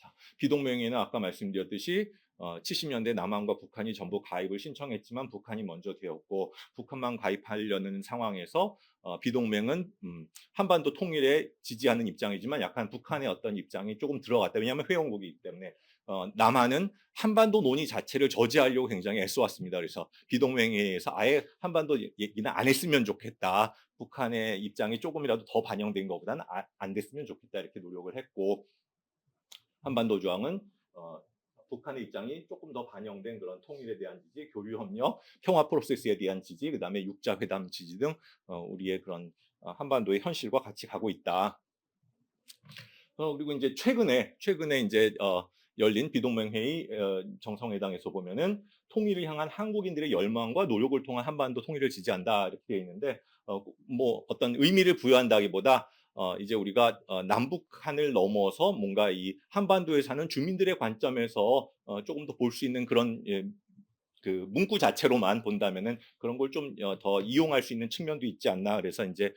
자, 비동맹에는 아까 말씀드렸듯이 70년대 남한과 북한이 전부 가입을 신청했지만 북한이 먼저 되었고 북한만 가입하려는 상황에서 비동맹은 한반도 통일에 지지하는 입장이지만 약간 북한의 어떤 입장이 조금 들어갔다. 왜냐하면 회원국이기 때문에 남한은 한반도 논의 자체를 저지하려고 굉장히 애써왔습니다. 그래서 비동맹회에서 아예 한반도 얘기는 안 했으면 좋겠다. 북한의 입장이 조금이라도 더 반영된 것보다는 안 됐으면 좋겠다. 이렇게 노력을 했고 한반도 조항은 북한의 입장이 조금 더 반영된 그런 통일에 대한 지지, 교류협력, 평화 프로세스에 대한 지지, 그다음에 육자회담 지지 등 우리의 그런 한반도의 현실과 같이 가고 있다. 그리고 이제 최근에 이제 열린 비동맹회의 정상회담에서 보면은 통일을 향한 한국인들의 열망과 노력을 통한 한반도 통일을 지지한다 이렇게 되어 있는데 뭐 어떤 의미를 부여한다기보다 이제 우리가 남북한을 넘어서 뭔가 이 한반도에 사는 주민들의 관점에서 조금 더 볼 수 있는 그런 그 문구 자체로만 본다면은 그런 걸 좀 더 이용할 수 있는 측면도 있지 않나 그래서 이제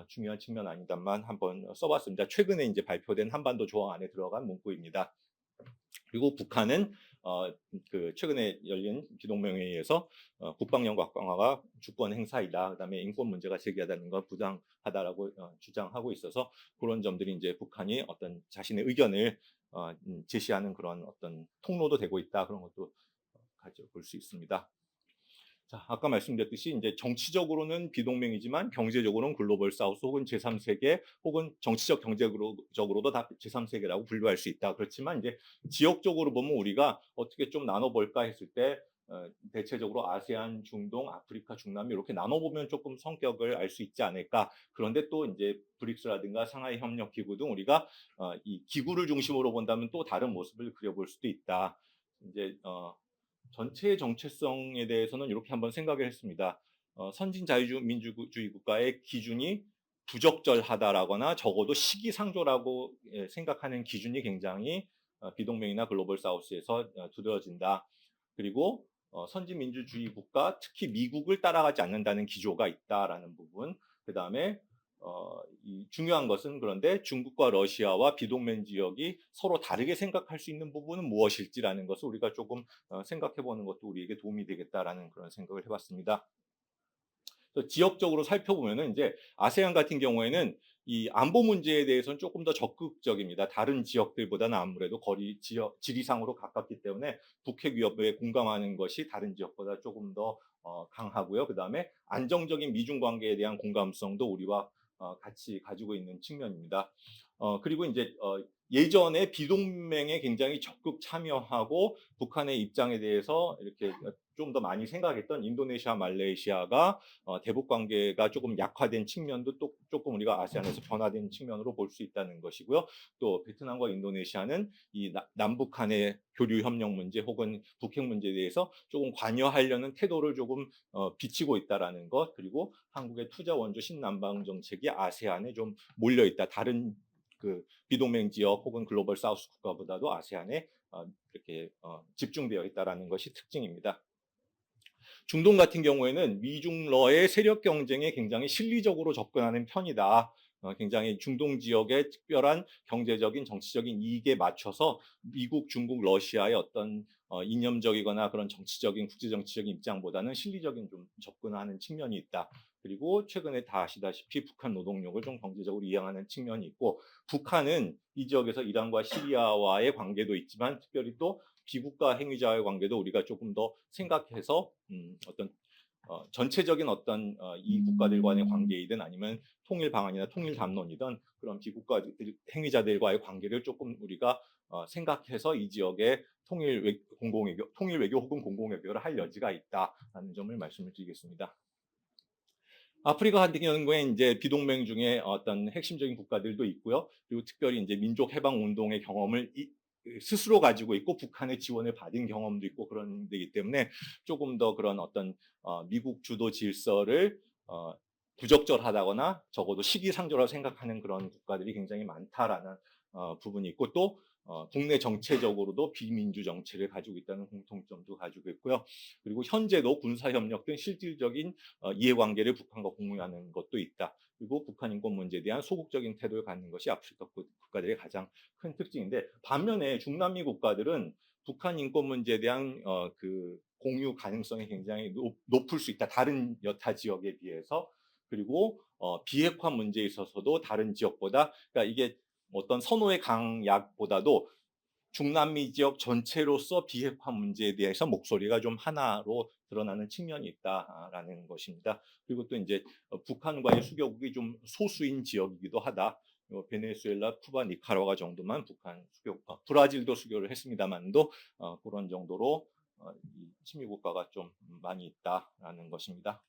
중요한 측면 아니다만 한번 써봤습니다. 최근에 이제 발표된 한반도 조항 안에 들어간 문구입니다. 그리고 북한은 그 최근에 열린 비동맹회의에서 국방력 강화가 주권 행사이다. 그다음에 인권 문제가 제기하다는 건 부당하다라고 주장하고 있어서 그런 점들이 이제 북한이 어떤 자신의 의견을 제시하는 그런 어떤 통로도 되고 있다. 그런 것도 가져볼 수 있습니다. 자, 아까 말씀드렸듯이 이제 정치적으로는 비동맹이지만 경제적으로는 글로벌 사우스 혹은 제3세계 혹은 정치적 경제적으로도 다 제3세계라고 분류할 수 있다. 그렇지만 이제 지역적으로 보면 우리가 어떻게 좀 나눠볼까 했을 때 대체적으로 아세안, 중동, 아프리카, 중남미 이렇게 나눠보면 조금 성격을 알 수 있지 않을까. 그런데 또 이제 브릭스라든가 상하이 협력 기구 등 우리가 이 기구를 중심으로 본다면 또 다른 모습을 그려볼 수도 있다. 이제 전체의 정체성에 대해서는 이렇게 한번 생각을 했습니다. 선진 자유민주주의 국가의 기준이 부적절하다라거나 적어도 시기상조라고 생각하는 기준이 굉장히 비동맹이나 글로벌 사우스에서 두드러진다. 그리고 선진민주주의 국가, 특히 미국을 따라가지 않는다는 기조가 있다라는 부분. 그 다음에 이 중요한 것은 그런데 중국과 러시아와 비동맹 지역이 서로 다르게 생각할 수 있는 부분은 무엇일지라는 것을 우리가 조금 생각해 보는 것도 우리에게 도움이 되겠다라는 그런 생각을 해봤습니다. 지역적으로 살펴보면은 이제 아세안 같은 경우에는 이 안보 문제에 대해서는 조금 더 적극적입니다. 다른 지역들보다는 아무래도 지리상으로 가깝기 때문에 북핵 위협에 공감하는 것이 다른 지역보다 조금 더 강하고요. 그 다음에 안정적인 미중 관계에 대한 공감성도 우리와 같이 가지고 있는 측면입니다. 그리고 이제 예전에 비동맹에 굉장히 적극 참여하고 북한의 입장에 대해서 이렇게 좀 더 많이 생각했던 인도네시아, 말레이시아가 대북 관계가 조금 약화된 측면도 또 조금 우리가 아세안에서 변화된 측면으로 볼 수 있다는 것이고요. 또 베트남과 인도네시아는 이 남북한의 교류 협력 문제 혹은 북핵 문제에 대해서 조금 관여하려는 태도를 조금 비치고 있다라는 것, 그리고 한국의 투자 원조 신남방 정책이 아세안에 좀 몰려 있다. 다른 그 비동맹 지역 혹은 글로벌 사우스 국가보다도 아세안에 이렇게 집중되어 있다라는 것이 특징입니다. 중동 같은 경우에는 미중러의 세력 경쟁에 굉장히 실리적으로 접근하는 편이다. 굉장히 중동 지역의 특별한 경제적인 정치적인 이익에 맞춰서 미국, 중국, 러시아의 어떤 이념적이거나 그런 정치적인 국제정치적인 입장보다는 실리적인 좀 접근하는 측면이 있다. 그리고 최근에 다 아시다시피 북한 노동력을 좀 경제적으로 이용하는 측면이 있고, 북한은 이 지역에서 이란과 시리아와의 관계도 있지만 특별히 또 비국가 행위자와의 관계도 우리가 조금 더 생각해서 어떤 전체적인 어떤 이 국가들 간의 관계이든 아니면 통일 방안이나 통일 담론이든 그런 비국가 행위자들과의 관계를 조금 우리가 생각해서 이 지역에 통일 외교 혹은 공공 외교를 할 여지가 있다라는 점을 말씀을 드리겠습니다. 아프리카 같은 경우에 이제 비동맹 중에 어떤 핵심적인 국가들도 있고요. 그리고 특별히 이제 민족 해방 운동의 경험을 스스로 가지고 있고 북한의 지원을 받은 경험도 있고 그런 데이기 때문에 조금 더 그런 어떤 미국 주도 질서를 부적절하다거나 적어도 시기상조라고 생각하는 그런 국가들이 굉장히 많다라는 부분이 있고, 또 국내 정체적으로도 비민주 정체를 가지고 있다는 공통점도 가지고 있고요. 그리고 현재도 군사협력 등 실질적인 이해관계를 북한과 공유하는 것도 있다. 그리고 북한 인권 문제에 대한 소극적인 태도를 갖는 것이 아프리카 국가들의 가장 큰 특징인데, 반면에 중남미 국가들은 북한 인권 문제에 대한 그 공유 가능성이 굉장히 높을 수 있다. 다른 여타 지역에 비해서. 그리고 비핵화 문제에 있어서도 다른 지역보다, 그러니까 이게 어떤 선호의 강약보다도 중남미 지역 전체로서 비핵화 문제에 대해서 목소리가 좀 하나로 드러나는 측면이 있다라는 것입니다. 그리고 또 이제 북한과의 수교국이 좀 소수인 지역이기도 하다. 베네수엘라, 쿠바, 니카라과 정도만 북한 수교, 브라질도 수교를 했습니다만도 그런 정도로 이 친미 국가가 좀 많이 있다라는 것입니다.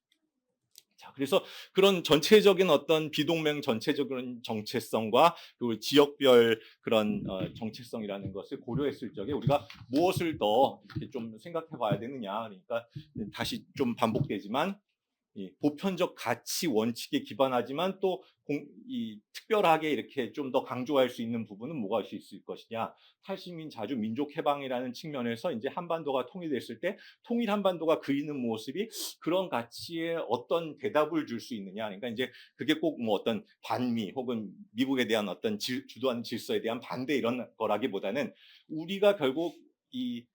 자, 그래서 그런 전체적인 어떤 비동맹 전체적인 정체성과 그리고 지역별 그런 정체성이라는 것을 고려했을 적에 우리가 무엇을 더 이렇게 좀 생각해 봐야 되느냐. 그러니까 다시 좀 반복되지만 이 보편적 가치 원칙에 기반하지만 또 특별하게 이렇게 좀 더 강조할 수 있는 부분은 뭐가 있을 것이냐. 탈시민 자주 민족 해방이라는 측면에서 이제 한반도가 통일됐을 때 통일 한반도가 그리는 모습이 그런 가치에 어떤 대답을 줄 수 있느냐. 그러니까 이제 그게 꼭 뭐 어떤 반미 혹은 미국에 대한 어떤 주도하는 질서에 대한 반대 이런 거라기보다는 우리가 결국 이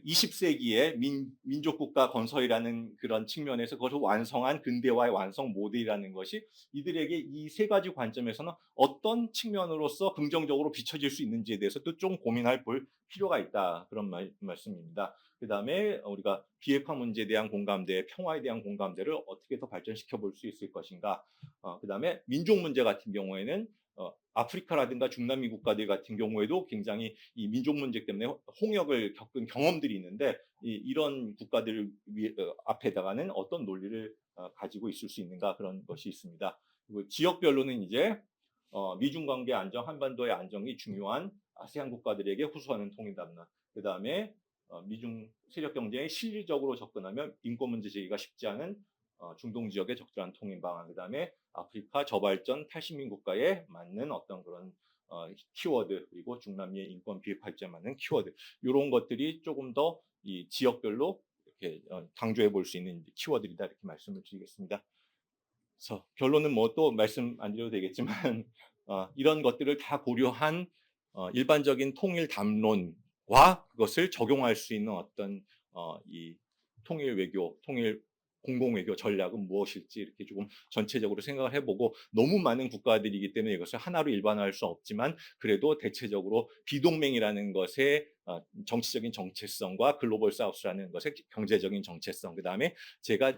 20세기의 민족국가 건설이라는 그런 측면에서 그것을 완성한 근대화의 완성 모델이라는 것이 이들에게 이 세 가지 관점에서는 어떤 측면으로서 긍정적으로 비춰질 수 있는지에 대해서 또 좀 고민할 볼 필요가 있다. 그런 말씀입니다. 그 다음에 우리가 비핵화 문제에 대한 공감대, 평화에 대한 공감대를 어떻게 더 발전시켜 볼 수 있을 것인가. 그 다음에 민족 문제 같은 경우에는 아프리카라든가 중남미 국가들 같은 경우에도 굉장히 이 민족 문제 때문에 홍역을 겪은 경험들이 있는데 이런 국가들 앞에다가는 어떤 논리를 가지고 있을 수 있는가, 그런 것이 있습니다. 그리고 지역별로는 이제 미중 관계 안정, 한반도의 안정이 중요한 아세안 국가들에게 호소하는 통일 담론, 그 다음에 미중 세력 경쟁에 실질적으로 접근하면 인권 문제 제기가 쉽지 않은 중동 지역의 적절한 통일 방안, 그 다음에 아프리카 저발전 탈식민 국가에 맞는 어떤 그런 키워드, 그리고 중남미의 인권 비핵화에 맞는 키워드, 이런 것들이 조금 더 이 지역별로 이렇게 강조해 볼 수 있는 키워드이다, 이렇게 말씀을 드리겠습니다. 그래서 결론은 뭐 또 말씀 안 드려도 되겠지만 이런 것들을 다 고려한 일반적인 통일 담론과 그것을 적용할 수 있는 어떤 이 통일 외교, 통일 공공 외교 전략은 무엇일지 이렇게 조금 전체적으로 생각을 해보고, 너무 많은 국가들이기 때문에 이것을 하나로 일반화할 수 없지만 그래도 대체적으로 비동맹이라는 것의 정치적인 정체성과 글로벌 사우스라는 것의 경제적인 정체성, 그 다음에 제가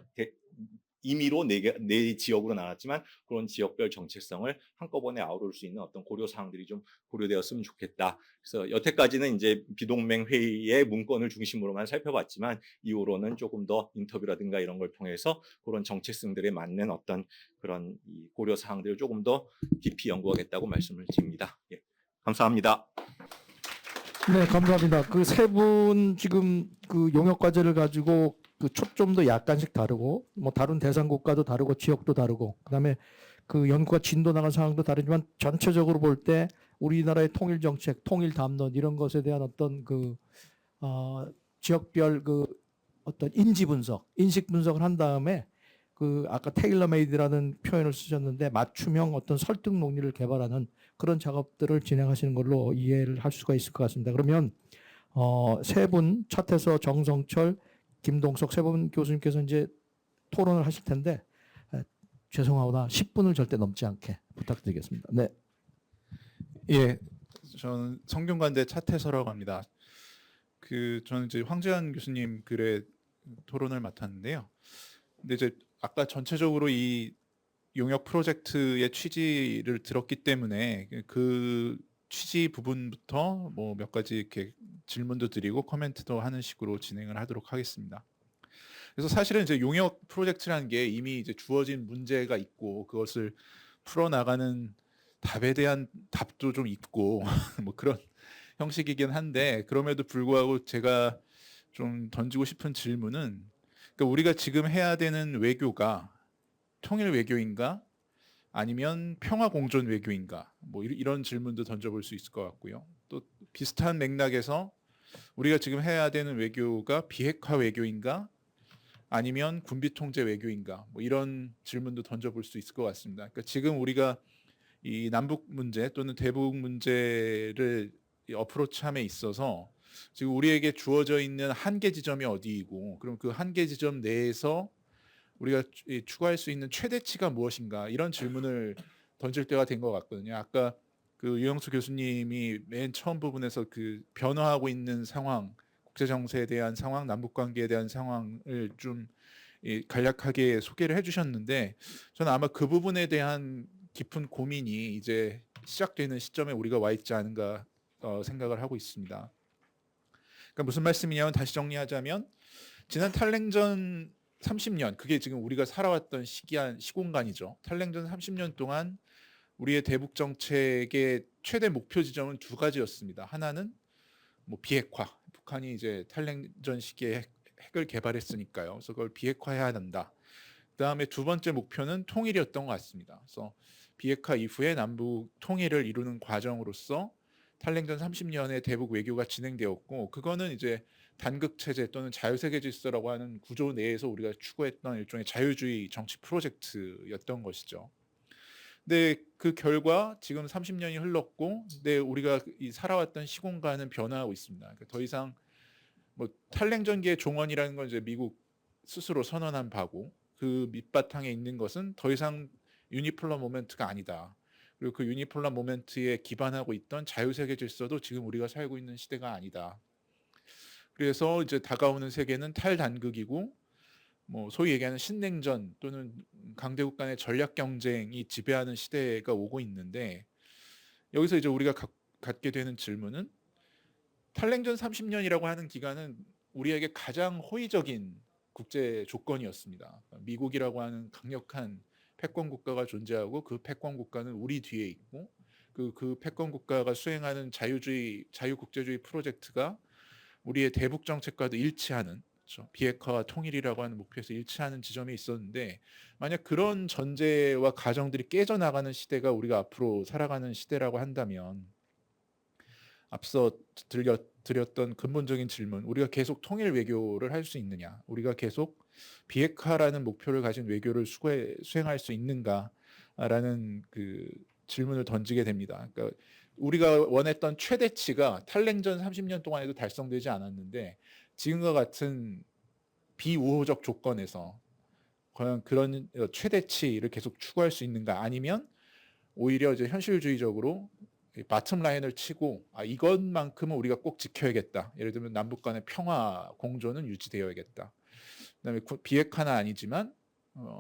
임의로 네 지역으로 나눴지만 그런 지역별 정체성을 한꺼번에 아우를 수 있는 어떤 고려 사항들이 좀 고려되었으면 좋겠다. 그래서 여태까지는 이제 비동맹 회의의 문건을 중심으로만 살펴봤지만 이후로는 조금 더 인터뷰라든가 이런 걸 통해서 그런 정체성들에 맞는 어떤 그런 이 고려 사항들을 조금 더 깊이 연구하겠다고 말씀을 드립니다. 예, 감사합니다. 네, 감사합니다. 그 세 분 지금 그 용역 과제를 가지고 그 초점도 약간씩 다르고 뭐 다룬 대상 국가도 다르고 지역도 다르고 그다음에 그 연구가 진도 나간 상황도 다르지만 전체적으로 볼 때 우리나라의 통일 정책, 통일 담론 이런 것에 대한 어떤 그 지역별 그 어떤 인지 분석, 인식 분석을 한 다음에 그 아까 테일러 메이드라는 표현을 쓰셨는데 맞춤형 어떤 설득 논리를 개발하는 그런 작업들을 진행하시는 걸로 이해를 할 수가 있을 것 같습니다. 그러면 세 분 차태서, 정성철, 김동석 세 분 교수님께서 이제 토론을 하실 텐데 죄송하오나 10분을 절대 넘지 않게 부탁드리겠습니다. 네. 예, 저는 성균관대 차태서라고 합니다. 저는 이제 황재환 교수님 글에 토론을 맡았는데요. 근데 이제 아까 전체적으로 이 용역 프로젝트의 취지를 들었기 때문에 그 취지 부분부터 뭐 몇 가지 이렇게 질문도 드리고 코멘트도 하는 식으로 진행을 하도록 하겠습니다. 그래서 사실은 이제 용역 프로젝트라는 게 이미 이제 주어진 문제가 있고 그것을 풀어나가는 답에 대한 답도 좀 있고 뭐 그런 형식이긴 한데 그럼에도 불구하고 제가 좀 던지고 싶은 질문은 그러니까 우리가 지금 해야 되는 외교가 통일 외교인가 아니면 평화 공존 외교인가 뭐 이런 질문도 던져볼 수 있을 것 같고요. 또 비슷한 맥락에서 우리가 지금 해야 되는 외교가 비핵화 외교인가 아니면 군비 통제 외교인가 뭐 이런 질문도 던져볼 수 있을 것 같습니다. 그러니까 지금 우리가 이 남북 문제 또는 대북 문제를 어프로치함에 있어서 지금 우리에게 주어져 있는 한계 지점이 어디이고 그럼 그 한계 지점 내에서 우리가 추구할 수 있는 최대치가 무엇인가 이런 질문을 던질 때가 된 것 같거든요. 아까 그 유영수 교수님이 맨 처음 부분에서 그 변화하고 있는 상황, 국제 정세에 대한 상황, 남북 관계에 대한 상황을 좀 간략하게 소개를 해주셨는데 저는 아마 그 부분에 대한 깊은 고민이 이제 시작되는 시점에 우리가 와 있지 않은가 생각을 하고 있습니다. 그러니까 무슨 말씀이냐면 다시 정리하자면 지난 탈냉전 30년 그게 지금 우리가 살아왔던 시공간이죠. 탈냉전 30년 동안 우리의 대북 정책의 최대 목표 지점은 두 가지였습니다. 하나는 뭐 비핵화. 북한이 이제 탈냉전 시기에 핵을 개발했으니까요. 그래서 그걸 비핵화해야 한다. 그다음에 두 번째 목표는 통일이었던 것 같습니다. 그래서 비핵화 이후에 남북 통일을 이루는 과정으로서 탈냉전 30년의 대북 외교가 진행되었고 그거는 이제 단극 체제 또는 자유세계 질서라고 하는 구조 내에서 우리가 추구했던 일종의 자유주의 정치 프로젝트였던 것이죠. 근데 그 결과 지금 30년이 흘렀고 근데 우리가 이 살아왔던 시공간은 변화하고 있습니다. 그러니까 더 이상 뭐 탈냉전기의 종언이라는 건 이제 미국 스스로 선언한 바고 그 밑바탕에 있는 것은 더 이상 유니폴러 모멘트가 아니다. 그리고 그 유니폴러 모멘트에 기반하고 있던 자유세계 질서도 지금 우리가 살고 있는 시대가 아니다. 그래서 이제 다가오는 세계는 탈단극이고 뭐 소위 얘기하는 신냉전 또는 강대국 간의 전략 경쟁이 지배하는 시대가 오고 있는데 여기서 이제 우리가 갖게 되는 질문은 탈냉전 30년이라고 하는 기간은 우리에게 가장 호의적인 국제 조건이었습니다. 미국이라고 하는 강력한 패권 국가가 존재하고 그 패권 국가는 우리 뒤에 있고 그 패권 국가가 수행하는 자유국제주의 프로젝트가 우리의 대북 정책과도 일치하는 그렇죠? 비핵화와 통일이라고 하는 목표에서 일치하는 지점이 있었는데 만약 그런 전제와 가정들이 깨져나가는 시대가 우리가 앞으로 살아가는 시대라고 한다면 앞서 드렸던 근본적인 질문 우리가 계속 통일 외교를 할 수 있느냐 우리가 계속 비핵화라는 목표를 가진 외교를 수행할 수 있는가라는 그 질문을 던지게 됩니다. 그러니까 우리가 원했던 최대치가 탈냉전 30년 동안에도 달성되지 않았는데 지금과 같은 비우호적 조건에서 과연 그런 최대치를 계속 추구할 수 있는가 아니면 오히려 이제 현실주의적으로 바텀 라인을 치고 이것만큼은 우리가 꼭 지켜야겠다. 예를 들면 남북 간의 평화 공존은 유지되어야겠다. 그다음에 비핵화는 아니지만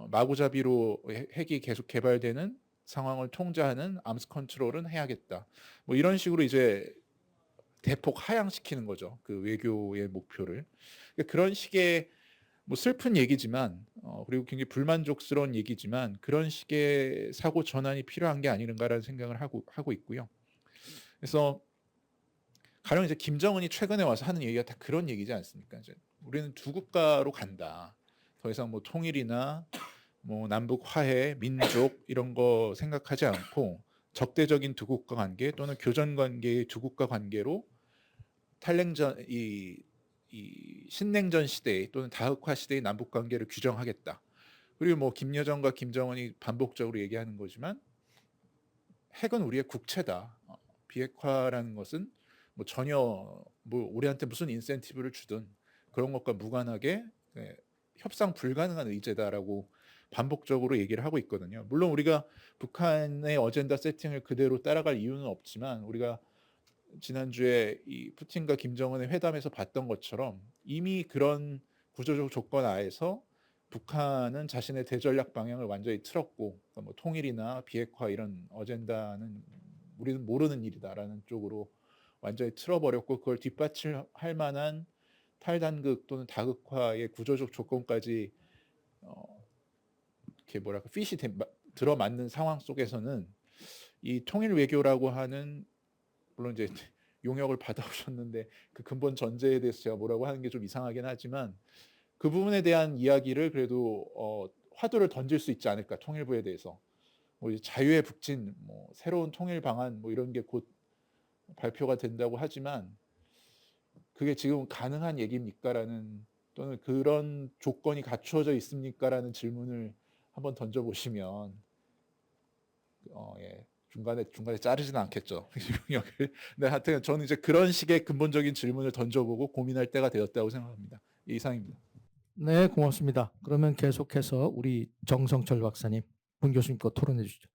마구잡이로 핵이 계속 개발되는 상황을 통제하는 암스 컨트롤은 해야겠다. 뭐 이런 식으로 이제 대폭 하향시키는 거죠. 그 외교의 목표를. 그러니까 그런 식의 뭐 슬픈 얘기지만 그리고 굉장히 불만족스러운 얘기지만 그런 식의 사고 전환이 필요한 게 아닌가라는 생각을 하고 있고요. 그래서 가령 이제 김정은이 최근에 와서 하는 얘기가 다 그런 얘기지 않습니까? 이제 우리는 두 국가로 간다. 더 이상 뭐 통일이나 뭐 남북 화해, 민족 이런 거 생각하지 않고 적대적인 두 국가 관계 또는 교전 관계의 두 국가 관계로 탈냉전 이 신냉전 시대 또는 다흑화 시대의 남북 관계를 규정하겠다. 그리고 뭐 김여정과 김정은이 반복적으로 얘기하는 거지만 핵은 우리의 국채다. 비핵화라는 것은 뭐 전혀 뭐 우리한테 무슨 인센티브를 주든 그런 것과 무관하게 협상 불가능한 의제다라고 반복적으로 얘기를 하고 있거든요. 물론 우리가 북한의 어젠다 세팅을 그대로 따라갈 이유는 없지만 우리가 지난주에 이 푸틴과 김정은의 회담에서 봤던 것처럼 이미 그런 구조적 조건 하에서 북한은 자신의 대전략 방향을 완전히 틀었고 그러니까 뭐 통일이나 비핵화 이런 어젠다는 우리는 모르는 일이다라는 쪽으로 완전히 틀어버렸고 그걸 뒷받침할 만한 탈단극 또는 다극화의 구조적 조건까지 이렇게 뭐랄까 핏이 들어맞는 상황 속에서는 이 통일 외교라고 하는 물론 이제 용역을 받아오셨는데 그 근본 전제에 대해서 제가 뭐라고 하는 게 좀 이상하긴 하지만 그 부분에 대한 이야기를 그래도 화두를 던질 수 있지 않을까 통일부에 대해서 뭐 자유의 북진 뭐 새로운 통일 방안 뭐 이런 게 곧 발표가 된다고 하지만 그게 지금 가능한 얘기입니까라는 또는 그런 조건이 갖추어져 있습니까라는 질문을 한번 던져보시면 예. 중간에 자르지는 않겠죠. 용역을. 네, 하여튼 저는 이제 그런 식의 근본적인 질문을 던져보고 고민할 때가 되었다고 생각합니다. 이상입니다. 네, 고맙습니다. 그러면 계속해서 우리 정성철 박사님, 문 교수님과 토론해 주시죠.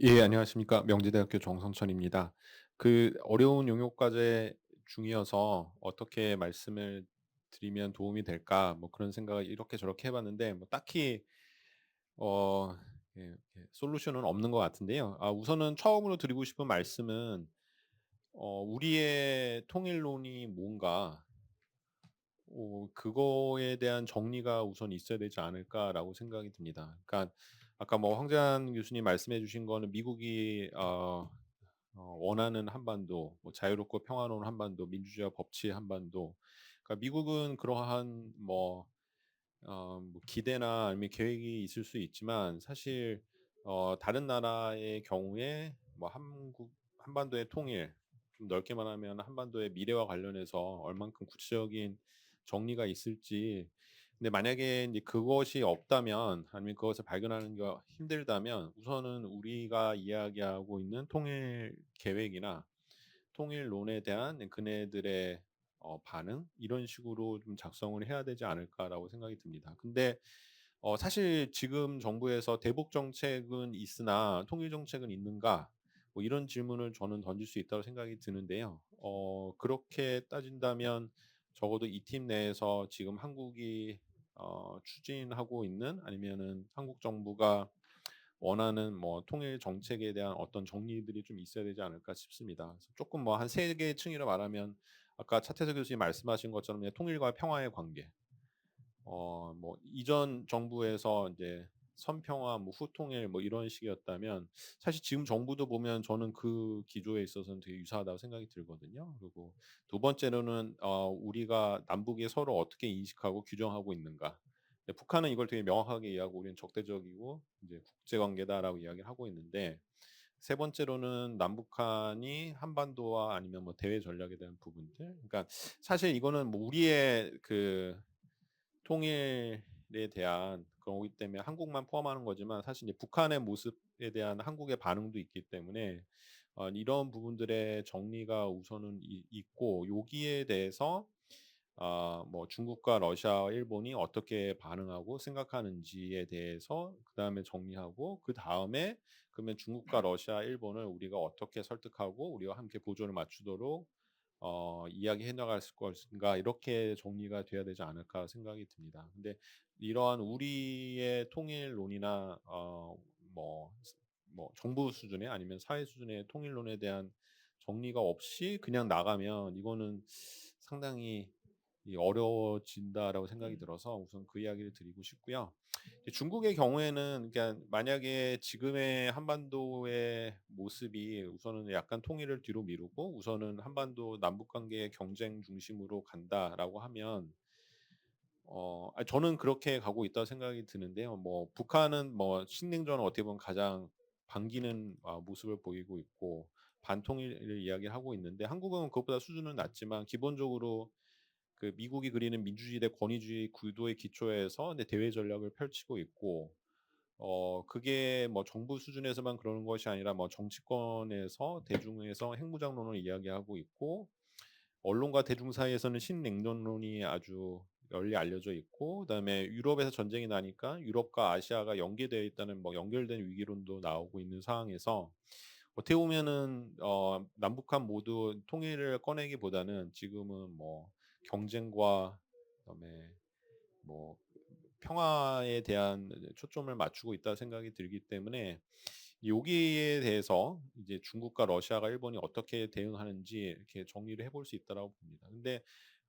예, 안녕하십니까. 명지대학교 정성철입니다. 그 어려운 용역 과제 중이어서 어떻게 말씀을 드리면 도움이 될까 뭐 그런 생각을 이렇게 저렇게 해봤는데 뭐 딱히 어, 솔루션은 없는 것 같은데요. 우선은 처음으로 드리고 싶은 말씀은 우리의 통일론이 뭔가 그거에 대한 정리가 우선 있어야 되지 않을까라고 생각이 듭니다. 그러니까 아까 뭐 황재한 교수님 말씀해 주신 거는 미국이 원하는 한반도, 뭐 자유롭고 평화로운 한반도, 민주주의와 법치의 한반도. 그러니까 미국은 그러한 뭐 기대나 아니면 계획이 있을 수 있지만 사실 다른 나라의 경우에 뭐 한반도의 통일, 좀 넓게 말하면 한반도의 미래와 관련해서 얼만큼 구체적인 정리가 있을지. 근데 만약에 이제 그것이 없다면 아니면 그것을 발견하는 게 힘들다면 우선은 우리가 이야기하고 있는 통일 계획이나 통일론에 대한 그네들의 반응 이런 식으로 좀 작성을 해야 되지 않을까라고 생각이 듭니다. 근데 사실 지금 정부에서 대북 정책은 있으나 통일 정책은 있는가? 뭐 이런 질문을 저는 던질 수 있다고 생각이 드는데요. 그렇게 따진다면 적어도 이 팀 내에서 지금 한국이 추진하고 있는 아니면은 한국 정부가 원하는 뭐 통일 정책에 대한 어떤 정리들이 좀 있어야 되지 않을까 싶습니다. 그래서 조금 뭐 한 세 개의 층위로 말하면 아까 차태석 교수님 말씀하신 것처럼 그냥 통일과 평화의 관계. 뭐 이전 정부에서 이제 선평화, 뭐 후통일 뭐 이런 식이었다면 사실 지금 정부도 보면 저는 그 기조에 있어서는 되게 유사하다고 생각이 들거든요. 그리고 두 번째로는 우리가 남북이 서로 어떻게 인식하고 규정하고 있는가. 북한은 이걸 되게 명확하게 이해하고 우리는 적대적이고 이제 국제관계다라고 이야기를 하고 있는데 세 번째로는 남북한이 한반도와 아니면 뭐 대외 전략에 대한 부분들. 그러니까 사실 이거는 뭐 우리의 그 통일에 대한 거기 때문에 한국만 포함하는 거지만 사실 이제 북한의 모습에 대한 한국의 반응도 있기 때문에 이런 부분들의 정리가 우선은 있고 여기에 대해서 뭐 중국과 러시아와 일본이 어떻게 반응하고 생각하는지에 대해서 그다음에 정리하고 그다음에 그러면 중국과 러시아, 일본을 우리가 어떻게 설득하고 우리와 함께 보조를 맞추도록 이야기해 나갈 것인가 이렇게 정리가 돼야 되지 않을까 생각이 듭니다. 근데 이러한 우리의 통일론이나 뭐 정부 수준의 아니면 사회 수준의 통일론에 대한 정리가 없이 그냥 나가면 이거는 상당히 어려워진다라고 생각이 들어서 우선 그 이야기를 드리고 싶고요. 이제 중국의 경우에는 그러니까 만약에 지금의 한반도의 모습이 우선은 약간 통일을 뒤로 미루고 우선은 한반도 남북 관계의 경쟁 중심으로 간다라고 하면 저는 그렇게 가고 있다고 생각이 드는데요. 뭐 북한은 뭐 신냉전을 어떻게 보면 가장 반기는 모습을 보이고 있고 반통일을 이야기하고 있는데 한국은 그것보다 수준은 낮지만 기본적으로 그 미국이 그리는 민주주의 대 권위주의 구도의 기초에서 내 대외 전략을 펼치고 있고 그게 뭐 정부 수준에서만 그러는 것이 아니라 뭐 정치권에서 대중에서 핵무장론을 이야기하고 있고 언론과 대중 사이에서는 신냉전론이 아주 널리 알려져 있고 그다음에 유럽에서 전쟁이 나니까 유럽과 아시아가 연계되어 있다는 뭐 연결된 위기론도 나오고 있는 상황에서 어떻게 보면은 남북한 모두 통일을 꺼내기보다는 지금은 뭐 경쟁과 그다음에 뭐 평화에 대한 초점을 맞추고 있다 생각이 들기 때문에 여기에 대해서 이제 중국과 러시아가 일본이 어떻게 대응하는지 이렇게 정리를 해볼 수 있다라고 봅니다. 근데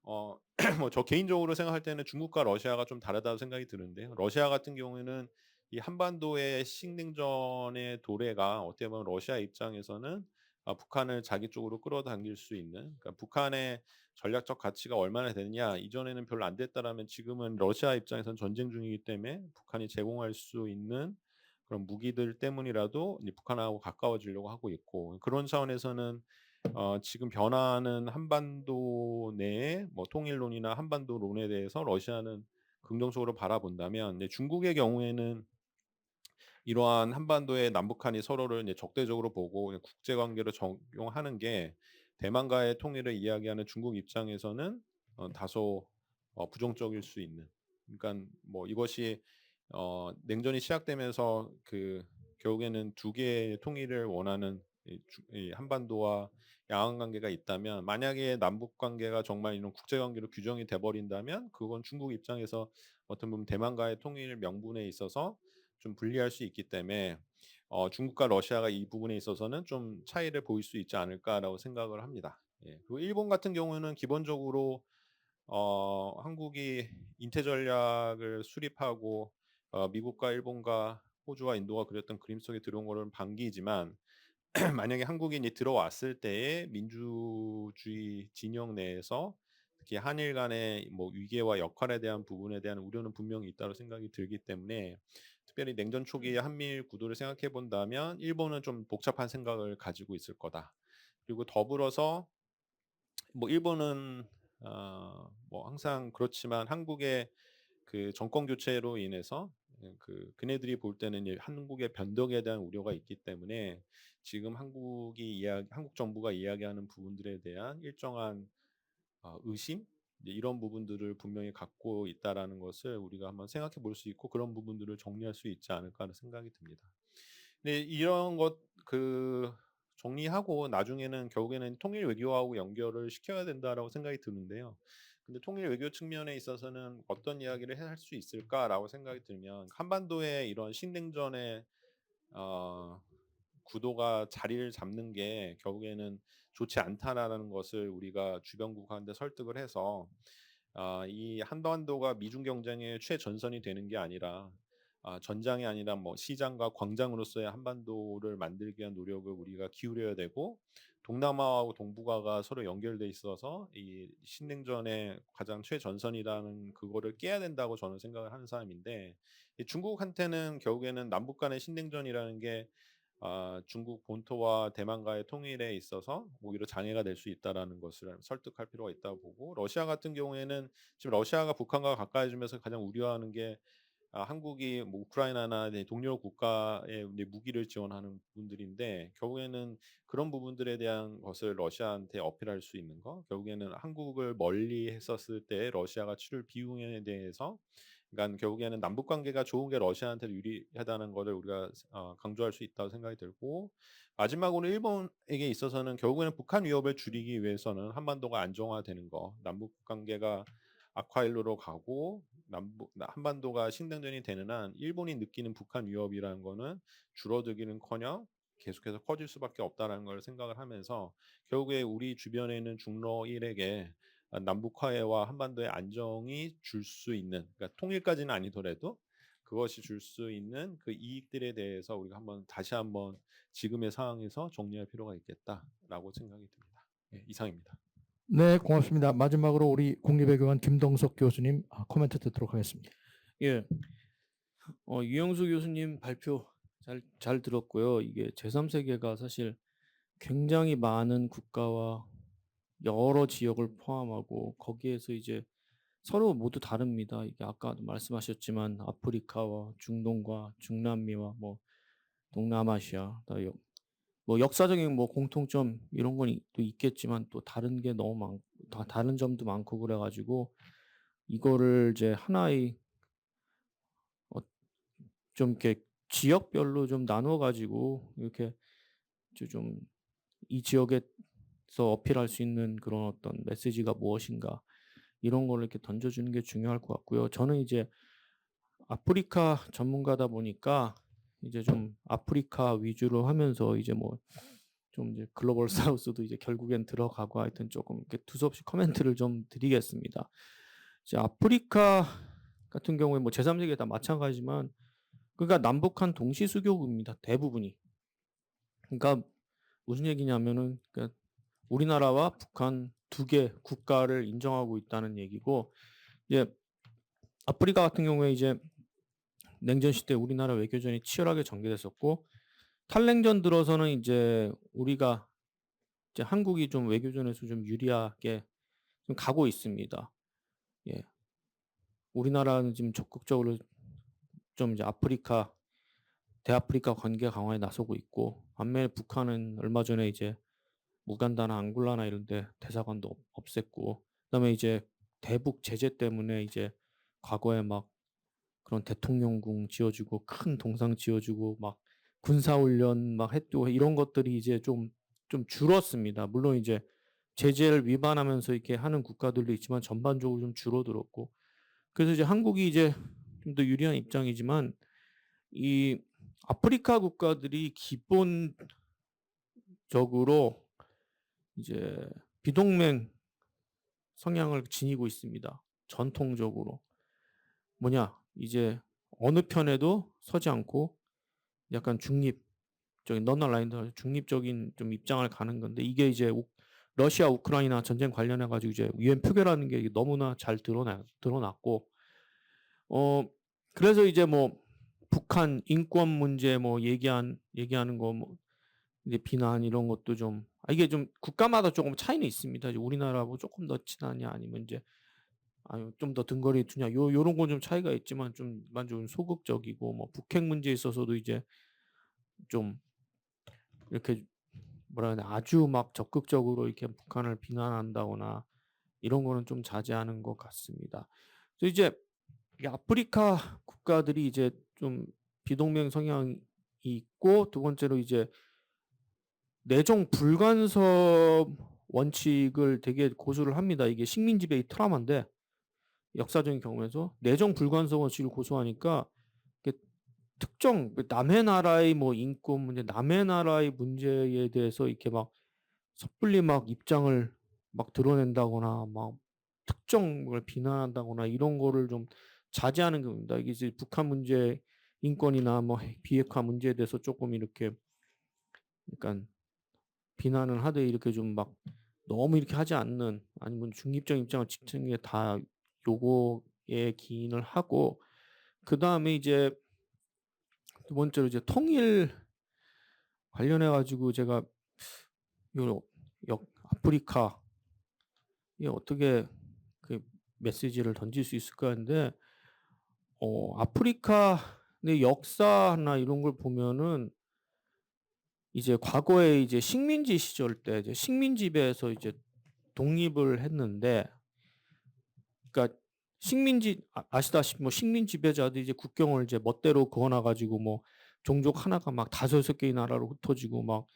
어 뭐 저 개인적으로 생각할 때는 중국과 러시아가 좀 다르다고 생각이 드는데요. 러시아 같은 경우에는 이 한반도의 신냉전의 도래가 어떻게 보면 러시아 입장에서는 북한을 자기 쪽으로 끌어당길 수 있는 그러니까 북한의 전략적 가치가 얼마나 되느냐 이전에는 별로 안 됐다라면 지금은 러시아 입장에서는 전쟁 중이기 때문에 북한이 제공할 수 있는 그런 무기들 때문이라도 이제 북한하고 가까워지려고 하고 있고 그런 차원에서는 지금 변화하는 한반도 내의 뭐 통일론이나 한반도론에 대해서 러시아는 긍정적으로 바라본다면 이제 중국의 경우에는 이러한 한반도의 남북한이 서로를 이제 적대적으로 보고 국제 관계로 적용하는 게 대만과의 통일을 이야기하는 중국 입장에서는 다소 부정적일 수 있는. 그러니까 뭐 이것이 냉전이 시작되면서 그 결국에는 두 개의 통일을 원하는 이 한반도와 양안 관계가 있다면 만약에 남북 관계가 정말 이런 국제 관계로 규정이 돼 버린다면 그건 중국 입장에서 어떤 보면 대만과의 통일 명분에 있어서 좀 불리할 수 있기 때문에 중국과 러시아가 이 부분에 있어서는 좀 차이를 보일 수 있지 않을까라고 생각을 합니다. 예. 그리고 일본 같은 경우는 기본적으로 한국이 인태 전략을 수립하고 미국과 일본과 호주와 인도가 그렸던 그림 속에 들어온 거는 반기지만 만약에 한국이 이제 들어왔을 때의 민주주의 진영 내에서 특히 한일 간의 뭐 위계와 역할에 대한 부분에 대한 우려는 분명히 있다고 생각이 들기 때문에 특별히 냉전 초기의 한미일 구도를 생각해 본다면 일본은 좀 복잡한 생각을 가지고 있을 거다. 그리고 더불어서 뭐 일본은 뭐 항상 그렇지만 한국의 그 정권 교체로 인해서 그네들이 볼 때는 이 한국의 변덕에 대한 우려가 있기 때문에 지금 한국 정부가 이야기하는 부분들에 대한 일정한 의심 이제 이런 부분들을 분명히 갖고 있다라는 것을 우리가 한번 생각해 볼 수 있고 그런 부분들을 정리할 수 있지 않을까 하는 생각이 듭니다. 근데 이런 것 정리하고 나중에는 결국에는 통일 외교하고 연결을 시켜야 된다라고 생각이 드는데요. 근데 통일 외교 측면에 있어서는 어떤 이야기를 할 수 있을까라고 생각이 들면 한반도의 이런 신냉전의 어 구도가 자리를 잡는 게 결국에는 좋지 않다라는 것을 우리가 주변국한테 설득을 해서 이 한반도가 미중 경쟁의 최전선이 되는 게 아니라 전장이 아니라 뭐 시장과 광장으로서의 한반도를 만들기 위한 노력을 우리가 기울여야 되고 동남아하고 동북아가 서로 연결돼 있어서 이 신냉전의 가장 최전선이라는 그거를 깨야 된다고 저는 생각을 하는 사람인데 이 중국한테는 결국에는 남북 간의 신냉전이라는 게 중국 본토와 대만과의 통일에 있어서 오히려 장애가 될 수 있다라는 것을 설득할 필요가 있다고 보고 러시아 같은 경우에는 지금 러시아가 북한과 가까워지면서 가장 우려하는 게 한국이 뭐 우크라이나나 이제 동료 국가에 이제 무기를 지원하는 부분들인데 결국에는 그런 부분들에 대한 것을 러시아한테 어필할 수 있는 거 결국에는 한국을 멀리 했었을 때 러시아가 치를 비용에 대해서 그러니까 결국에는 남북 관계가 좋은 게 러시아한테 유리하다는 것을 우리가 강조할 수 있다고 생각이 들고 마지막으로 일본에게 있어서는 결국에는 북한 위협을 줄이기 위해서는 한반도가 안정화되는 거 남북 관계가 악화일로로 가고 한반도가 신냉전이 되는 한 일본이 느끼는 북한 위협이라는 거는 줄어들기는커녕 계속해서 커질 수밖에 없다라는 걸 생각을 하면서 결국에 우리 주변에 있는 중러 일에게 남북 화해와 한반도의 안정이 줄 수 있는, 그러니까 통일까지는 아니더라도 그것이 줄 수 있는 그 이익들에 대해서 우리가 다시 한번 지금의 상황에서 정리할 필요가 있겠다라고 생각이 듭니다. 예, 이상입니다. 네, 고맙습니다. 마지막으로 우리 국립외교관 김동석 교수님 코멘트 듣도록 하겠습니다. 예, 유영수 교수님 발표 잘 들었고요. 이게 제3세계가 사실 굉장히 많은 국가와 여러 지역을 포함하고 거기에서 이제 서로 모두 다릅니다. 이게 아까도 말씀하셨지만 아프리카와 중동과 중남미와 뭐 동남아시아, 뭐 역사적인 뭐 공통점 이런 건 또 있겠지만 또 다른 게 너무 다른 점도 많고 그래가지고 이거를 이제 하나의 좀 이렇게 지역별로 좀 나눠 가지고 이렇게 좀 이 지역에서 어필할 수 있는 그런 어떤 메시지가 무엇인가 이런 거를 이렇게 던져주는 게 중요할 것 같고요. 저는 이제 아프리카 전문가다 보니까 이제 좀 아프리카 위주로 하면서 이제 뭐 좀 이제 글로벌 사우스도 이제 결국엔 들어가고 하여튼 조금 이렇게 두서없이 코멘트를 좀 드리겠습니다. 이제 아프리카 같은 경우에 뭐 제3세계 다 마찬가지지만 그러니까 남북한 동시 수교국입니다. 대부분이. 그러니까 무슨 얘기냐면은 그러니까 우리나라와 북한 두 개 국가를 인정하고 있다는 얘기고 이제 아프리카 같은 경우에 이제 냉전 시대 우리나라 외교전이 치열하게 전개됐었고 탈냉전 들어서는 이제 우리가 이제 한국이 좀 외교전에서 좀 유리하게 좀 가고 있습니다. 예. 우리나라는 지금 적극적으로 좀 이제 대아프리카 관계 강화에 나서고 있고 반면에 북한은 얼마 전에 이제 우간다나 앙골라나 이런 데 대사관도 없앴고 그다음에 이제 대북 제재 때문에 이제 과거에 막 그런 대통령궁 지어주고 큰 동상 지어주고 막 군사훈련 막 했고 이런 것들이 이제 좀 줄었습니다. 물론 이제 제재를 위반하면서 이렇게 하는 국가들도 있지만 전반적으로 좀 줄어들었고 그래서 이제 한국이 이제 좀 더 유리한 입장이지만 이 아프리카 국가들이 기본적으로 이제 비동맹 성향을 지니고 있습니다. 전통적으로. 뭐냐? 이제 어느 편에도 서지 않고 약간 중립적인 너널라인드 중립적인 좀 입장을 가는 건데 이게 이제 러시아 우크라이나 전쟁 관련해 가지고 이제 유엔 표결하는 게 너무나 잘 드러났고 그래서 이제 뭐 북한 인권 문제 뭐 얘기하는 거 뭐 이제 비난 이런 것도 좀 이게 좀 국가마다 조금 차이는 있습니다. 이제 우리나라하고 조금 더 친하냐 아니면 이제 좀 더 등거리 두냐 요런 건 좀 차이가 있지만 좀 일반적으로 소극적이고 뭐 북핵 문제에 있어서도 이제 좀 이렇게 뭐라 해야 되나 아주 막 적극적으로 이렇게 북한을 비난한다거나 이런 거는 좀 자제하는 것 같습니다. 그래서 이제 이 아프리카 국가들이 이제 좀 비동맹 성향이 있고 두 번째로 이제 내정 불간섭 원칙을 되게 고수를 합니다. 이게 식민 지배의 트라우마인데 역사적인 경험에서 내정 불간섭 원칙을 고수하니까 이게 특정 남의 나라의 뭐 인권 문제, 남의 나라의 문제에 대해서 이렇게 막 섣불리 막 입장을 막 드러낸다거나 막 특정을 비난한다거나 이런 거를 좀 자제하는 겁니다. 이게 이제 북한 문제 인권이나 뭐 비핵화 문제에 대해서 조금 이렇게 약간 비난을 하되 이렇게 좀 막 너무 이렇게 하지 않는 아니면 중립적인 입장을 지키는 게 다 요거에 기인을 하고 그다음에 이제 두 번째로 이제 통일 관련해 가지고 제가 요 아프리카 이 어떻게 그 메시지를 던질 수 있을까 했는데 아프리카의 역사나 이런 걸 보면은 이제 과거에 이제 식민지 시절 때 이제 식민지배에서 이제 독립을 했는데 그러니까 아시다시피 뭐 식민 지배자들이 이제 국경을 이제 멋대로 그어놔 가지고 뭐 종족 하나가 막 5-6개의 나라로 흩어지고 막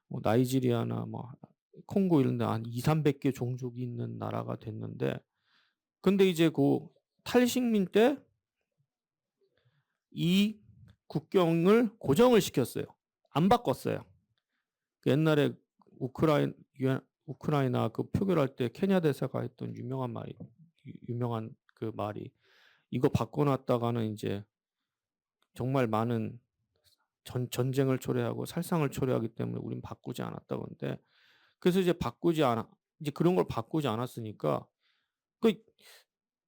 뭐 나이지리아나 뭐 콩고 이런 데 한 200-300개 종족이 있는 나라가 됐는데 근데 이제 탈식민 때 이 국경을 고정을 시켰어요. 안 바꿨어요. 그 옛날에 우크라이나 그 표결할 때 케냐 대사가 했던 유명한 그 말이, 이거 바꿔놨다가는 이제 정말 많은 전쟁을 초래하고 살상을 초래하기 때문에 우린 바꾸지 않았다고 하는데, 그래서 이제 그런 걸 바꾸지 않았으니까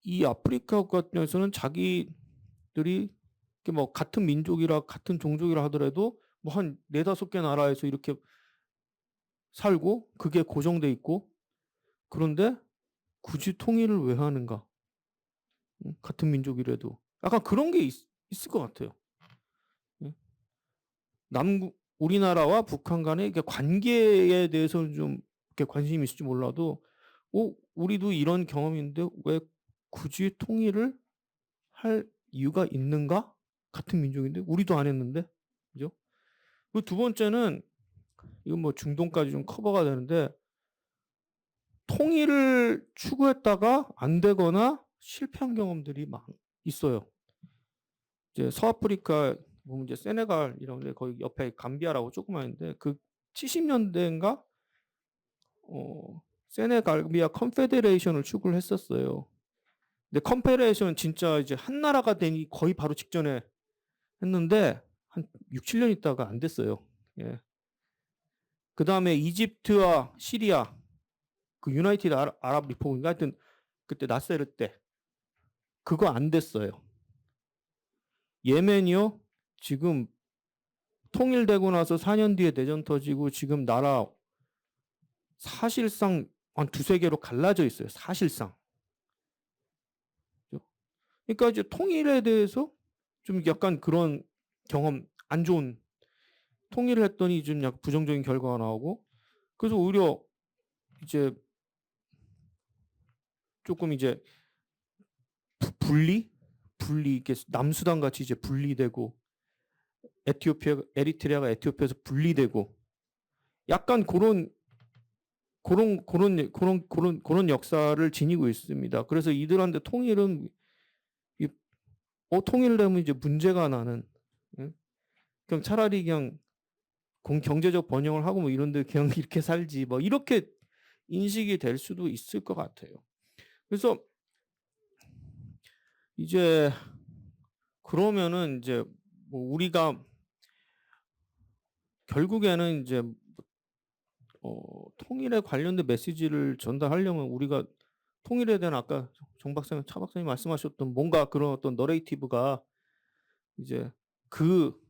이 아프리카 국가에서는 자기들이 뭐 같은 민족이라 같은 종족이라 하더라도 뭐 한 4-5개 나라에서 이렇게 살고 그게 고정돼 있고, 그런데 굳이 통일을 왜 하는가? 같은 민족이라도 약간 그런 게 있을 것 같아요. 우리나라와 북한 간의 관계에 대해서는 좀 이렇게 관심이 있을지 몰라도, 우리도 이런 경험인데 왜 굳이 통일을 할 이유가 있는가? 같은 민족인데 우리도 안 했는데, 그죠? 그리고 두 번째는, 이건 뭐 중동까지 좀 커버가 되는데, 통일을 추구했다가 안 되거나 실패한 경험들이 있어요. 이제 서아프리카 보면 이제 세네갈 이런 데 거기 옆에 감비아라고 조그마한데, 그 70년대인가 세네갈비아 컨페데레이션을 추구를 했었어요. 근데 컨페데레이션은 진짜 이제 한 나라가 되니 거의 바로 직전에 했는데 한 6-7년 있다가 안 됐어요. 예. 그다음에 이집트와 시리아, 그 유나이티드 아랍 리퍼블릭, 하여튼 그때 나세르 때 그거 안 됐어요. 예멘이요, 지금 통일되고 나서 4년 뒤에 내전 터지고 지금 나라 사실상 한 2-3개로 갈라져 있어요. 사실상. 그러니까 이제 통일에 대해서 좀 약간 그런 경험, 안 좋은, 통일을 했더니 좀 약간 부정적인 결과가 나오고, 그래서 오히려 이제 조금 이제 분리 이렇게 남수단 같이 이제 분리되고, 에리트리아가 에티오피아에서 분리되고, 약간 그런 역사를 지니고 있습니다. 그래서 이들한테 통일은 통일되면 이제 문제가 나는, 그냥 차라리 그냥 경제적 번영을 하고 뭐 이런데 그냥 이렇게 살지, 뭐 이렇게 인식이 될 수도 있을 것 같아요. 그래서 이제 그러면은 이제 뭐 우리가 결국에는 이제 통일에 관련된 메시지를 전달하려면 우리가 통일에 대한, 아까 정 박사님, 차 박사님 말씀하셨던 뭔가 그런 어떤 너레이티브가 이제 그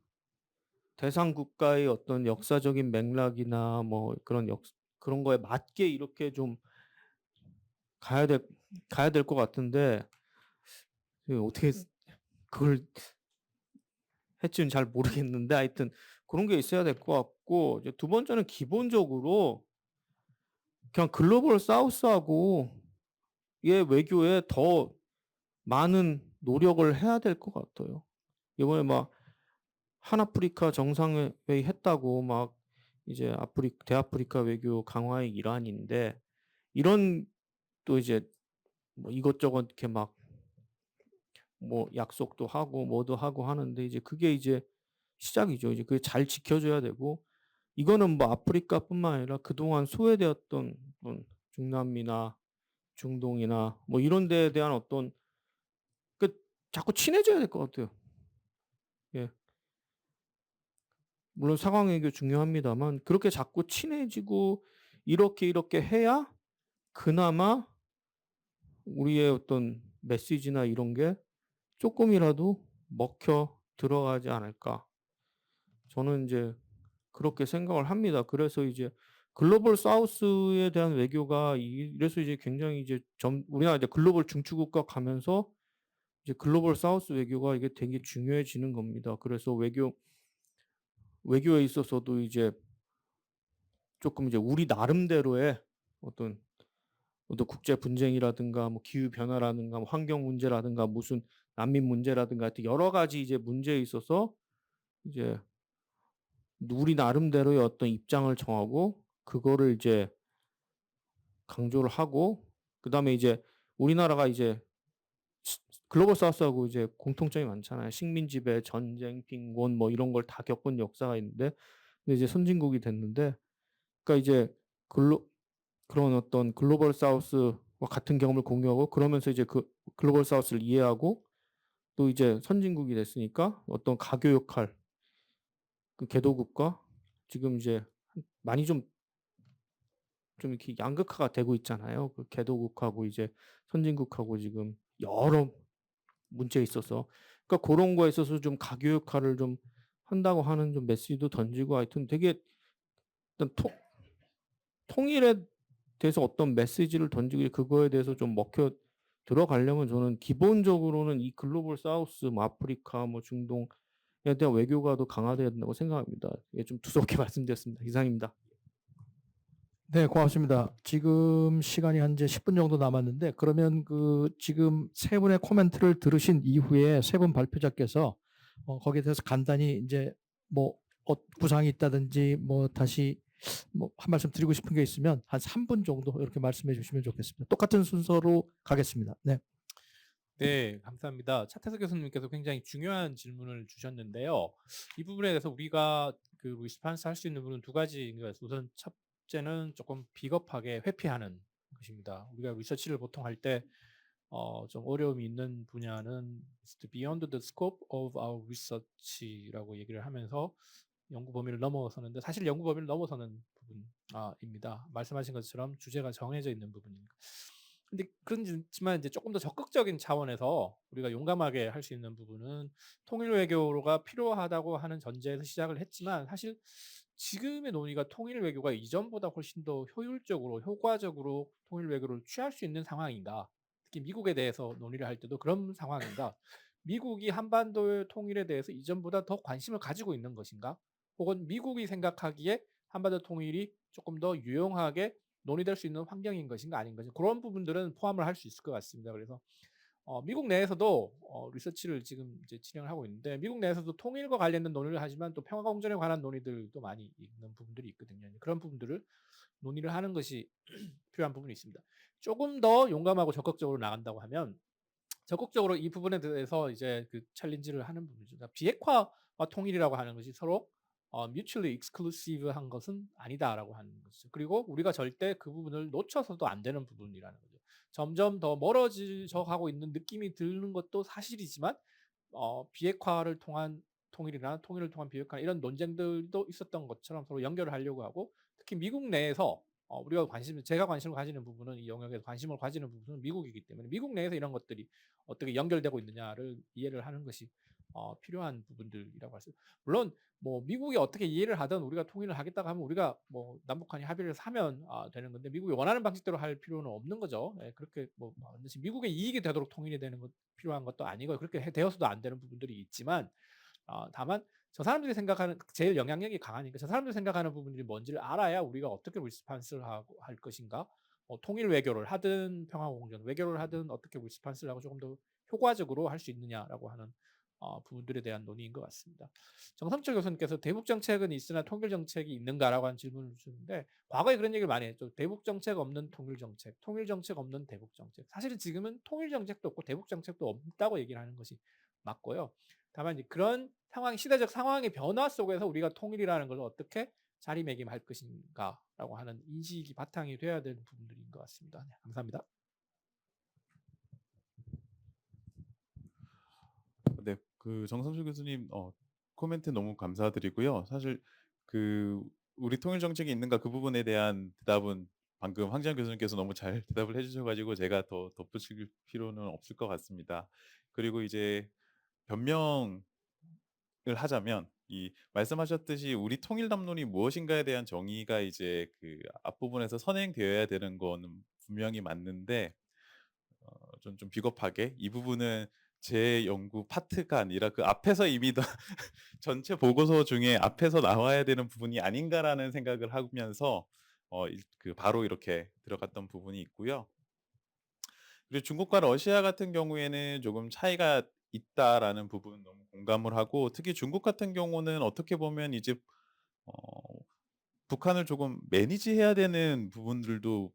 대상 국가의 어떤 역사적인 맥락이나 뭐 그런 거에 맞게 이렇게 좀 가야 될 것 같은데, 어떻게 그걸 할지는 잘 모르겠는데, 하여튼 그런 게 있어야 될 것 같고, 이제 두 번째는 기본적으로 그냥 글로벌 사우스하고 의 외교에 더 많은 노력을 해야 될 것 같아요. 이번에 막 한아프리카 정상회의 했다고 막 이제 대아프리카 외교 강화의 일환인데, 이런 또 이제 뭐 이것저것 이렇게 막 뭐 약속도 하고 뭐도 하고 하는데, 이제 그게 이제 시작이죠. 이제 그게 잘 지켜줘야 되고, 이거는 뭐 아프리카뿐만 아니라 그동안 소외되었던 중남미나 중동이나 뭐 이런 데에 대한 어떤 자꾸 친해져야 될 것 같아요. 예. 물론 상황외교 중요합니다만, 그렇게 자꾸 친해지고 이렇게 해야 그나마 우리의 어떤 메시지나 이런 게 조금이라도 먹혀 들어가지 않을까. 저는 이제 그렇게 생각을 합니다. 그래서 이제 글로벌 사우스에 대한 외교가 이래서 이제 굉장히 이제 우리나라 이제 글로벌 중추국가 가면서 이제 글로벌 사우스 외교가 이게 되게 중요해지는 겁니다. 그래서 외교에 있어서도 이제 조금 이제 우리 나름대로의 어떤 국제 분쟁이라든가 뭐 기후 변화라든가 뭐 환경 문제라든가 무슨 난민 문제라든가 하여튼 여러 가지 이제 문제에 있어서 이제 우리 나름대로의 어떤 입장을 정하고 그거를 이제 강조를 하고, 그다음에 이제 우리나라가 이제 글로벌 사우스하고 이제 공통점이 많잖아요. 식민 지배, 전쟁, 빈곤 뭐 이런 걸 다 겪은 역사가 있는데 근데 이제 선진국이 됐는데 그러니까 이제 그런 어떤 글로벌 사우스와 같은 경험을 공유하고 그러면서 이제 그 글로벌 사우스를 이해하고 또 이제 선진국이 됐으니까 어떤 가교 역할, 그 개도국가 지금 이제 많이 좀 이렇게 양극화가 되고 있잖아요. 그 개도국하고 이제 선진국하고 지금 여러 문제에 있어서 그러니까 그런 거에 있어서 좀 가교 역할을 좀 한다고 하는 좀 메시지도 던지고 하여튼 되게 일단 통일에 대해서 어떤 메시지를 던지고 그거에 대해서 좀 먹혀 들어가려면 저는 기본적으로는 이 글로벌 사우스, 뭐 아프리카, 뭐 중동에 대한 외교가 더 강화돼야 된다고 생각합니다. 예, 좀 두서없게 말씀드렸습니다. 이상입니다. 네, 고맙습니다. 지금 시간이 한 이제 10분 정도 남았는데 그러면 그 지금 세 분의 코멘트를 들으신 이후에 세 분 발표자께서 거기에 대해서 간단히 이제 뭐 구상이 있다든지 뭐 다시 뭐 한 말씀 드리고 싶은 게 있으면 한 3분 정도 이렇게 말씀해 주시면 좋겠습니다. 똑같은 순서로 가겠습니다. 네. 네, 감사합니다. 차태석 교수님께서 굉장히 중요한 질문을 주셨는데요. 이 부분에 대해서 우리가 그 리스판스 할 수 있는 부분은 두 가지인 것 같습니다. 우선 첫째는 조금 비겁하게 회피하는 것입니다. 우리가 리서치를 보통 할 때 좀 어려움이 있는 분야는 It's beyond the scope of our research라고 얘기를 하면서 연구 범위를 넘어서는데 사실 연구 범위를 넘어서는 부분입니다. 말씀하신 것처럼 주제가 정해져 있는 부분입니다. 근데 그렇지만 이제 조금 더 적극적인 차원에서 우리가 용감하게 할 수 있는 부분은 통일 외교가 필요하다고 하는 전제에서 시작을 했지만 사실 지금의 논의가 통일 외교가 이전보다 훨씬 더 효율적으로 효과적으로 통일 외교를 취할 수 있는 상황인가? 특히 미국에 대해서 논의를 할 때도 그런 상황인가? 미국이 한반도의 통일에 대해서 이전보다 더 관심을 가지고 있는 것인가? 혹은 미국이 생각하기에 한반도 통일이 조금 더 유용하게 논의될 수 있는 환경인 것인가 아닌 것인가 그런 부분들은 포함을 할 수 있을 것 같습니다. 그래서 미국 내에서도 리서치를 지금 이제 진행을 하고 있는데 미국 내에서도 통일과 관련된 논의를 하지만 또 평화 공존에 관한 논의들도 많이 있는 부분들이 있거든요. 그런 부분들을 논의를 하는 것이 필요한 부분이 있습니다. 조금 더 용감하고 적극적으로 나간다고 하면 적극적으로 이 부분에 대해서 이제 그 챌린지를 하는 부분이죠. 그러니까 비핵화와 통일이라고 하는 것이 서로 mutually exclusive한 것은 아니다라고 하는 거죠. 그리고 우리가 절대 그 부분을 놓쳐서도 안 되는 부분이라는 거죠. 점점 더 멀어져 가고 있는 느낌이 드는 것도 사실이지만 비핵화를 통한 통일이나 통일을 통한 비핵화 이런 논쟁들도 있었던 것처럼 서로 연결을 하려고 하고 특히 미국 내에서 제가 관심을 가지는 부분은 이 영역에서 관심을 가지는 부분은 미국이기 때문에 미국 내에서 이런 것들이 어떻게 연결되고 있느냐를 이해를 하는 것이 필요한 부분들이라고 할 수. 물론 뭐 미국이 어떻게 이해를 하든 우리가 통일을 하겠다고 하면 우리가 뭐 남북한이 합의를 해서 하면 되는 건데 미국이 원하는 방식대로 할 필요는 없는 거죠. 예, 그렇게 뭐 반드시 미국의 이익이 되도록 통일이 되는 것 필요한 것도 아니고 그렇게 되어서도 안 되는 부분들이 있지만 다만 저 사람들이 생각하는 제일 영향력이 강하니까 저 사람들이 생각하는 부분들이 뭔지를 알아야 우리가 어떻게 리스판스를 하고 할 것인가 통일 외교를 하든 평화 공존 외교를 하든 어떻게 리스판스를 하고 조금 더 효과적으로 할 수 있느냐라고 하는 부분들에 대한 논의인 것 같습니다. 정성철 교수님께서 대북 정책은 있으나 통일 정책이 있는가라고 하는 질문을 주셨는데 과거에 그런 얘기를 많이 했죠. 대북 정책 없는 통일 정책, 통일 정책 없는 대북 정책. 사실은 지금은 통일 정책도 없고 대북 정책도 없다고 얘기를 하는 것이 맞고요. 다만 이제 그런 시대적 상황의 변화 속에서 우리가 통일이라는 걸 어떻게 자리매김할 것인가라고 하는 인식이 바탕이 돼야 되는 부분들인 것 같습니다. 네, 감사합니다. 네, 그 정성주 교수님 코멘트 너무 감사드리고요. 사실 그 우리 통일 정책이 있는가 그 부분에 대한 대답은 방금 황재현 교수님께서 너무 잘 대답을 해주셔가지고 제가 더 덧붙일 필요는 없을 것 같습니다. 그리고 이제 변명을 하자면 이 말씀하셨듯이 우리 통일 담론이 무엇인가에 대한 정의가 이제 그 앞부분에서 선행되어야 되는 거는 분명히 맞는데 좀 비겁하게 이 부분은 제 연구 파트가 아니라 그 앞에서 이미 전체 보고서 중에 앞에서 나와야 되는 부분이 아닌가라는 생각을 하면서 그 바로 이렇게 들어갔던 부분이 있고요. 그리고 중국과 러시아 같은 경우에는 조금 차이가 있다라는 부분 너무 공감을 하고 특히 중국 같은 경우는 어떻게 보면 이제 어, 북한을 조금 매니지해야 되는 부분들도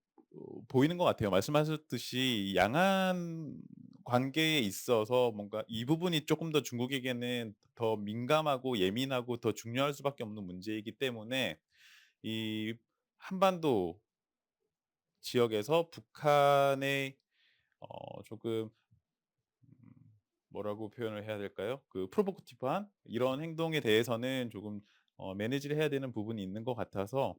보이는 것 같아요. 말씀하셨듯이 양안 관계에 있어서 뭔가 이 부분이 조금 더 중국에게는 더 민감하고 예민하고 더 중요할 수밖에 없는 문제이기 때문에 이 한반도 지역에서 북한의 조금 뭐라고 표현을 해야 될까요? 그 프로보커티브한 이런 행동에 대해서는 조금 매니지를 해야 되는 부분이 있는 것 같아서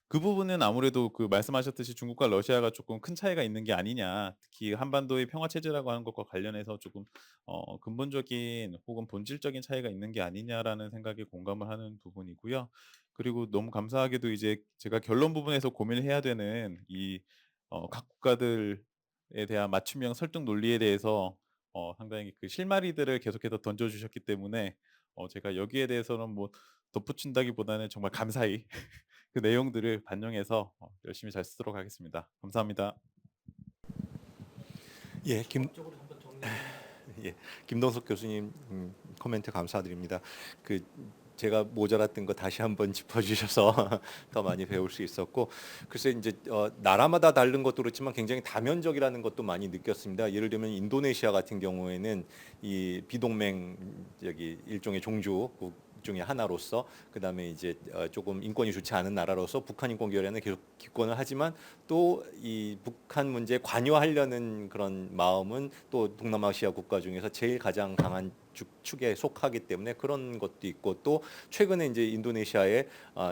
그 부분은 아무래도 그 말씀하셨듯이 중국과 러시아가 조금 큰 차이가 있는 게 아니냐. 특히 한반도의 평화 체제라고 하는 것과 관련해서 조금 근본적인 혹은 본질적인 차이가 있는 게 아니냐라는 생각에 공감을 하는 부분이고요. 그리고 너무 감사하게도 이제 제가 결론 부분에서 고민을 해야 되는 이 각 국가들에 대한 맞춤형 설득 논리에 대해서 상당히 그 실마리들을 계속해서 던져 주셨기 때문에 제가 여기에 대해서는 뭐 덧붙인다기보다는 정말 감사히 그 내용들을 반영해서 열심히 잘 쓰도록 하겠습니다. 감사합니다. 예, 예, 김동석 교수님 코멘트 감사드립니다. 그 제가 모자랐던 거 다시 한번 짚어주셔서 더 많이 배울 수 있었고, 글쎄 이제 나라마다 다른 것도 그렇지만 굉장히 다면적이라는 것도 많이 느꼈습니다. 예를 들면 인도네시아 같은 경우에는 이 비동맹 여기 일종의 종주국 중에 하나로서, 그다음에 이제 조금 인권이 좋지 않은 나라로서 북한인권결의안을 계속 기권을 하지만 또 이 북한 문제에 관여하려는 그런 마음은 또 동남아시아 국가 중에서 제일 가장 강한 축에 속하기 때문에 그런 것도 있고, 또 최근에 이제 인도네시아에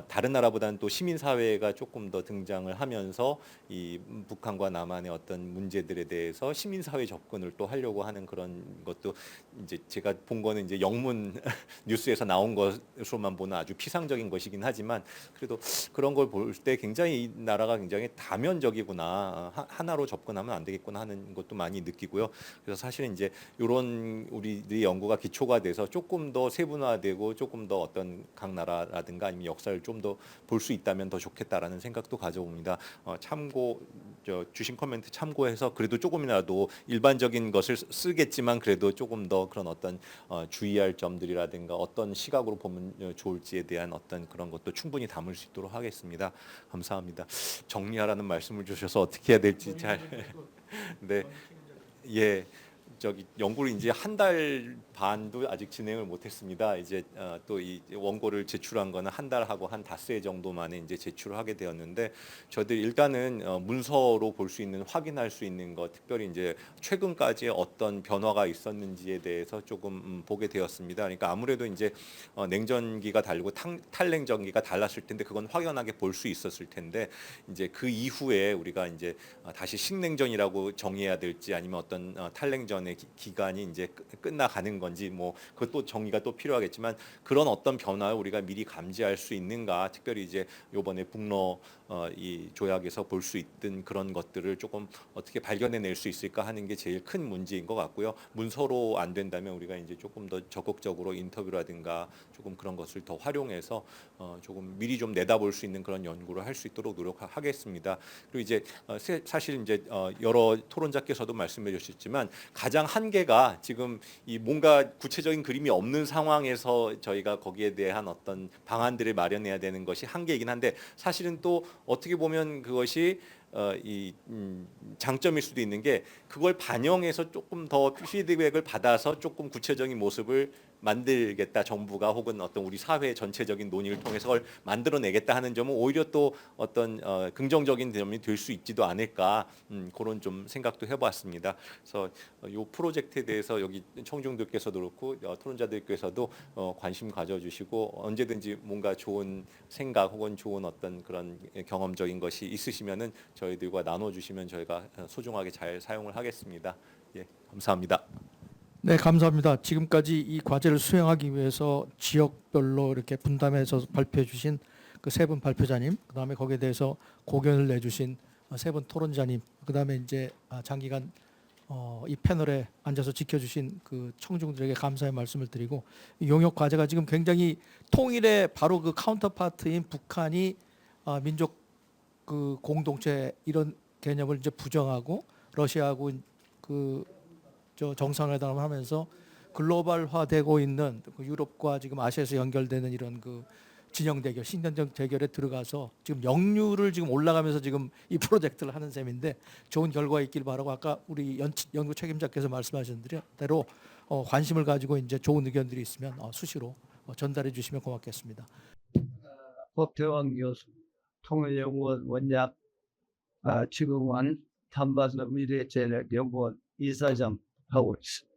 다른 나라보다는 또 시민 사회가 조금 더 등장을 하면서 이 북한과 남한의 어떤 문제들에 대해서 시민 사회 접근을 또 하려고 하는 그런 것도 이제 제가 본 거는 이제 영문 뉴스에서 나온 것으로만 보는 아주 피상적인 것이긴 하지만, 그래도 그런 걸 볼 때 굉장히 이 나라가 굉장히 다면적이구나, 하나로 접근하면 안 되겠구나 하는 것도 많이 느끼고요. 그래서 사실은 이제 이런 우리들의 연구가 기초가 돼서 조금 더 세분화되고 조금 더 어떤 각 나라라든가 아니면 역사를 좀 더 볼 수 있다면 더 좋겠다라는 생각도 가져봅니다. 주신 코멘트 참고해서 그래도 조금이라도 일반적인 것을 쓰겠지만 그래도 조금 더 그런 어떤 주의할 점들이라든가 어떤 시각으로 보면 좋을지에 대한 어떤 그런 것도 충분히 담을 수 있도록 하겠습니다. 감사합니다. 정리하라는 말씀을 주셔서 어떻게 해야 될지 잘 네. 예. 저기 연구를 이제 한 달 반도 아직 진행을 못했습니다. 이제 또 이 원고를 제출한 거는 한 달하고 한 닷새 정도 만에 이제 제출을 하게 되었는데, 저희들 일단은 문서로 볼 수 있는, 확인할 수 있는 것, 특별히 이제 최근까지 어떤 변화가 있었는지에 대해서 조금 보게 되었습니다. 그러니까 아무래도 이제 냉전기가 다르고 탈냉전기가 달랐을 텐데 그건 확연하게 볼 수 있었을 텐데, 이제 그 이후에 우리가 이제 다시 식냉전이라고 정의해야 될지 아니면 어떤 탈냉전의 기간이 이제 끝나가는 건지, 뭐 그것도 정의가 또 필요하겠지만 그런 어떤 변화를 우리가 미리 감지할 수 있는가, 특별히 이제 요번에 북러 이 조약에서 볼 수 있던 그런 것들을 조금 어떻게 발견해낼 수 있을까 하는 게 제일 큰 문제인 것 같고요. 문서로 안 된다면 우리가 이제 조금 더 적극적으로 인터뷰라든가 조금 그런 것을 더 활용해서 조금 미리 좀 내다볼 수 있는 그런 연구를 할 수 있도록 노력하겠습니다. 그리고 이제 사실 이제 여러 토론자께서도 말씀해 주셨지만 가장 한계가 지금 이 뭔가 구체적인 그림이 없는 상황에서 저희가 거기에 대한 어떤 방안들을 마련해야 되는 것이 한계이긴 한데, 사실은 또 어떻게 보면 그것이 장점일 수도 있는 게, 그걸 반영해서 조금 더 피드백을 받아서 조금 구체적인 모습을 만들겠다, 정부가 혹은 어떤 우리 사회 전체적인 논의를 통해서 그걸 만들어내겠다 하는 점은 오히려 또 어떤 긍정적인 점이 될 수 있지도 않을까, 그런 좀 생각도 해봤습니다. 그래서 이 프로젝트에 대해서 여기 청중들께서도 그렇고 토론자들께서도 관심 가져주시고 언제든지 뭔가 좋은 생각 혹은 좋은 어떤 그런 경험적인 것이 있으시면은 저희들과 나눠주시면 저희가 소중하게 잘 사용을 하겠습니다. 예, 감사합니다. 네, 감사합니다. 지금까지 이 과제를 수행하기 위해서 지역별로 이렇게 분담해서 발표해 주신 그 세 분 발표자님, 그다음에 거기에 대해서 고견을 내주신 세 분 토론자님, 그다음에 이제 장기간 이 패널에 앉아서 지켜주신 그 청중들에게 감사의 말씀을 드리고, 이 용역 과제가 지금 굉장히 통일의 바로 그 카운터파트인 북한이 민족 그 공동체 이런 개념을 이제 부정하고 러시아하고 정상회담을 하면서 글로벌화되고 있는 그 유럽과 지금 아시아에서 연결되는 이런 그 진영 대결, 신전적 대결에 들어가서 지금 역류를 지금 올라가면서 지금 이 프로젝트를 하는 셈인데 좋은 결과 있길 바라고 아까 우리 연구 책임자께서 말씀하신 대로 관심을 가지고 이제 좋은 의견들이 있으면 수시로 전달해 주시면 고맙겠습니다. 법태왕 교수, 통일연구원 원장, 지금은 단바서 미래재력연구원 이사장 하고 있습니다.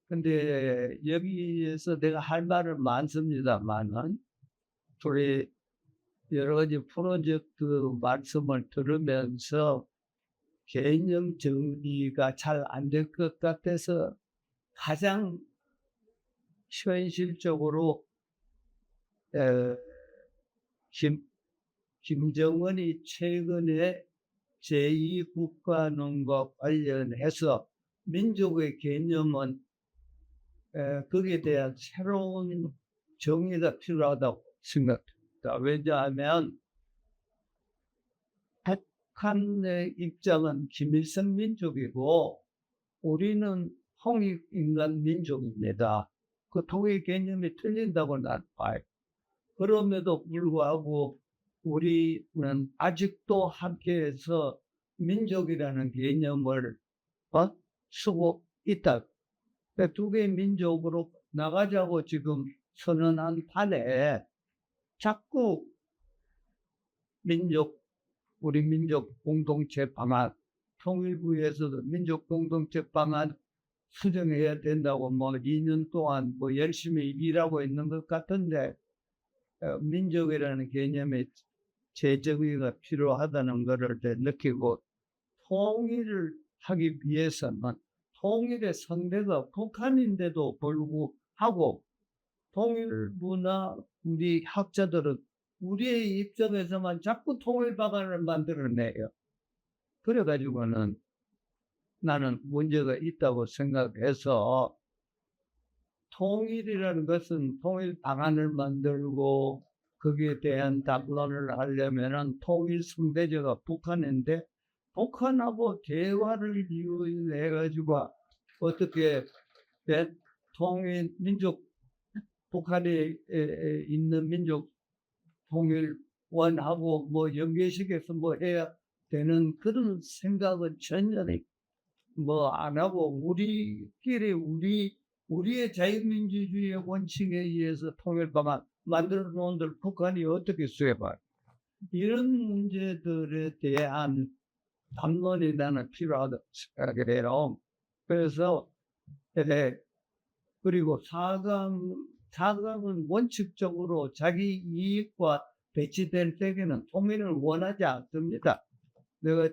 근데 여기에서 내가 할 말은 많습니다만은 우리 여러 가지 프로젝트 말씀을 들으면서 개념 정리가 잘 안 될 것 같아서 가장 현실적으로 김정은이 최근에 제2국가론과 관련해서 민족의 개념은 거기에 대한 새로운 정의가 필요하다고 생각합니다. 왜냐하면 북한의 입장은 김일성 민족이고 우리는 홍익인간 민족입니다. 그 통일 개념이 틀린다고 난 봐요. 그럼에도 불구하고 우리는 아직도 함께해서 민족이라는 개념을 쓰고 있다. 두 개의 민족으로 나가자고 지금 선언한 판에 자꾸 우리 민족 공동체 방안, 통일부에서도 민족 공동체 방안 수정해야 된다고 2년 동안 열심히 일하고 있는 것 같은데 민족이라는 개념의 재정의가 필요하다는 것을 느끼고 통일을 하기 위해서는 통일의 상대가 북한인데도 불구하고 통일부나 우리 학자들은 우리의 입장에서만 자꾸 통일 방안을 만들어내요. 그래가지고는 나는 문제가 있다고 생각해서 통일이라는 것은 통일 방안을 만들고 거기에 대한 담론을 하려면은 통일 상대자가 북한인데 북한하고 대화를 이유해가지고 어떻게 통일 민족 북한에 있는 민족 통일원하고 연계시켜서 해야 되는 그런 생각은 전혀 안 하고 우리끼리 우리의 자유민주주의의 원칙에 의해서 통일 방안 만들어 놓은들 북한이 어떻게 수행해봐요. 이런 문제들에 대한 담론이 나는 필요하다고 생각해요. 그래서 그리고 4강은 원칙적으로 자기 이익과 배치될 때에는 통일을 원하지 않습니다. 내가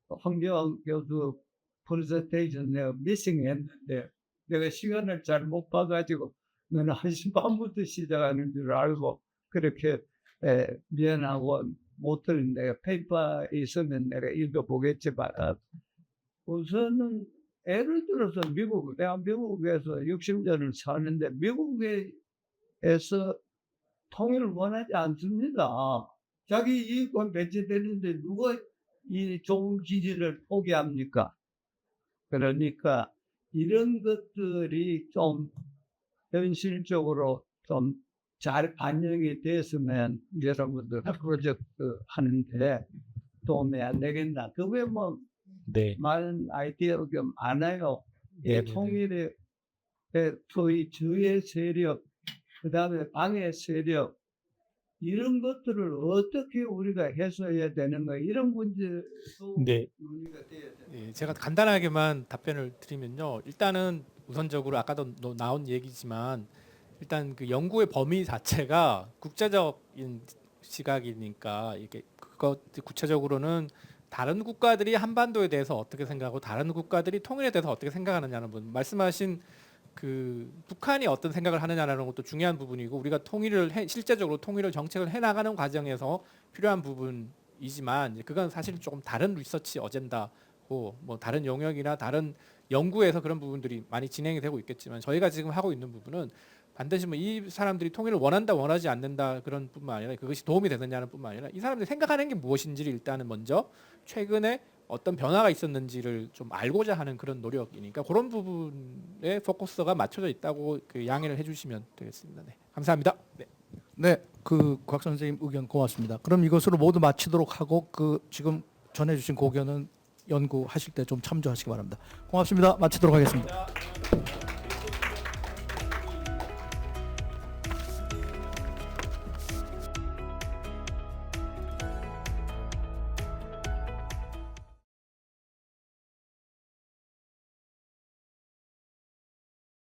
황교안 교수 프레젠테이션 내가 미싱했는데 내가 시간을 잘 못 봐가지고 너는 1시 반부터 시작하는 줄 알고 그렇게 미안하고 못 들은 내가 페이퍼에 있으면 내가 읽어보겠지만 우선은 예를 들어서 내가 미국에서 60년을 사는데 미국에서 통일을 원하지 않습니다. 자기 이익권 배치되는데 누가 이 좋은 기지를 포기합니까? 그러니까 이런 것들이 좀 현실적으로 좀 잘 반영이 됐으면 여러분들 프로젝트 하는데 도움이 안 되겠나. 그게 많은 아이디어가 많아요. 통일의 소위 주의 세력, 그 다음에 방해 세력, 이런 것들을 어떻게 우리가 해소해야 되는가, 이런 문제도 논의가 돼야 됩니다. 제가 간단하게만 답변을 드리면요. 일단은 우선적으로 아까도 나온 얘기지만 일단 그 연구의 범위 자체가 국제적인 시각이니까 이게 그것 구체적으로는 다른 국가들이 한반도에 대해서 어떻게 생각하고 다른 국가들이 통일에 대해서 어떻게 생각하느냐는 부분, 말씀하신 그 북한이 어떤 생각을 하느냐라는 것도 중요한 부분이고 우리가 실제적으로 통일을 정책을 해나가는 과정에서 필요한 부분이지만 그건 사실 조금 다른 리서치 어젠다고 다른 영역이나 다른 연구에서 그런 부분들이 많이 진행이 되고 있겠지만 저희가 지금 하고 있는 부분은 반드시 이 사람들이 통일을 원한다 원하지 않는다 그런 뿐만 아니라 그것이 도움이 되느냐는 뿐만 아니라 이 사람들이 생각하는 게 무엇인지를 일단은 먼저 최근에 어떤 변화가 있었는지를 좀 알고자 하는 그런 노력이니까 그런 부분에 포커스가 맞춰져 있다고 양해를 해주시면 되겠습니다. 네, 감사합니다. 네. 네, 곽 선생님 의견 고맙습니다. 그럼 이것으로 모두 마치도록 하고 지금 전해주신 고견은 연구하실 때 좀 참조하시기 바랍니다. 고맙습니다. 마치도록 하겠습니다.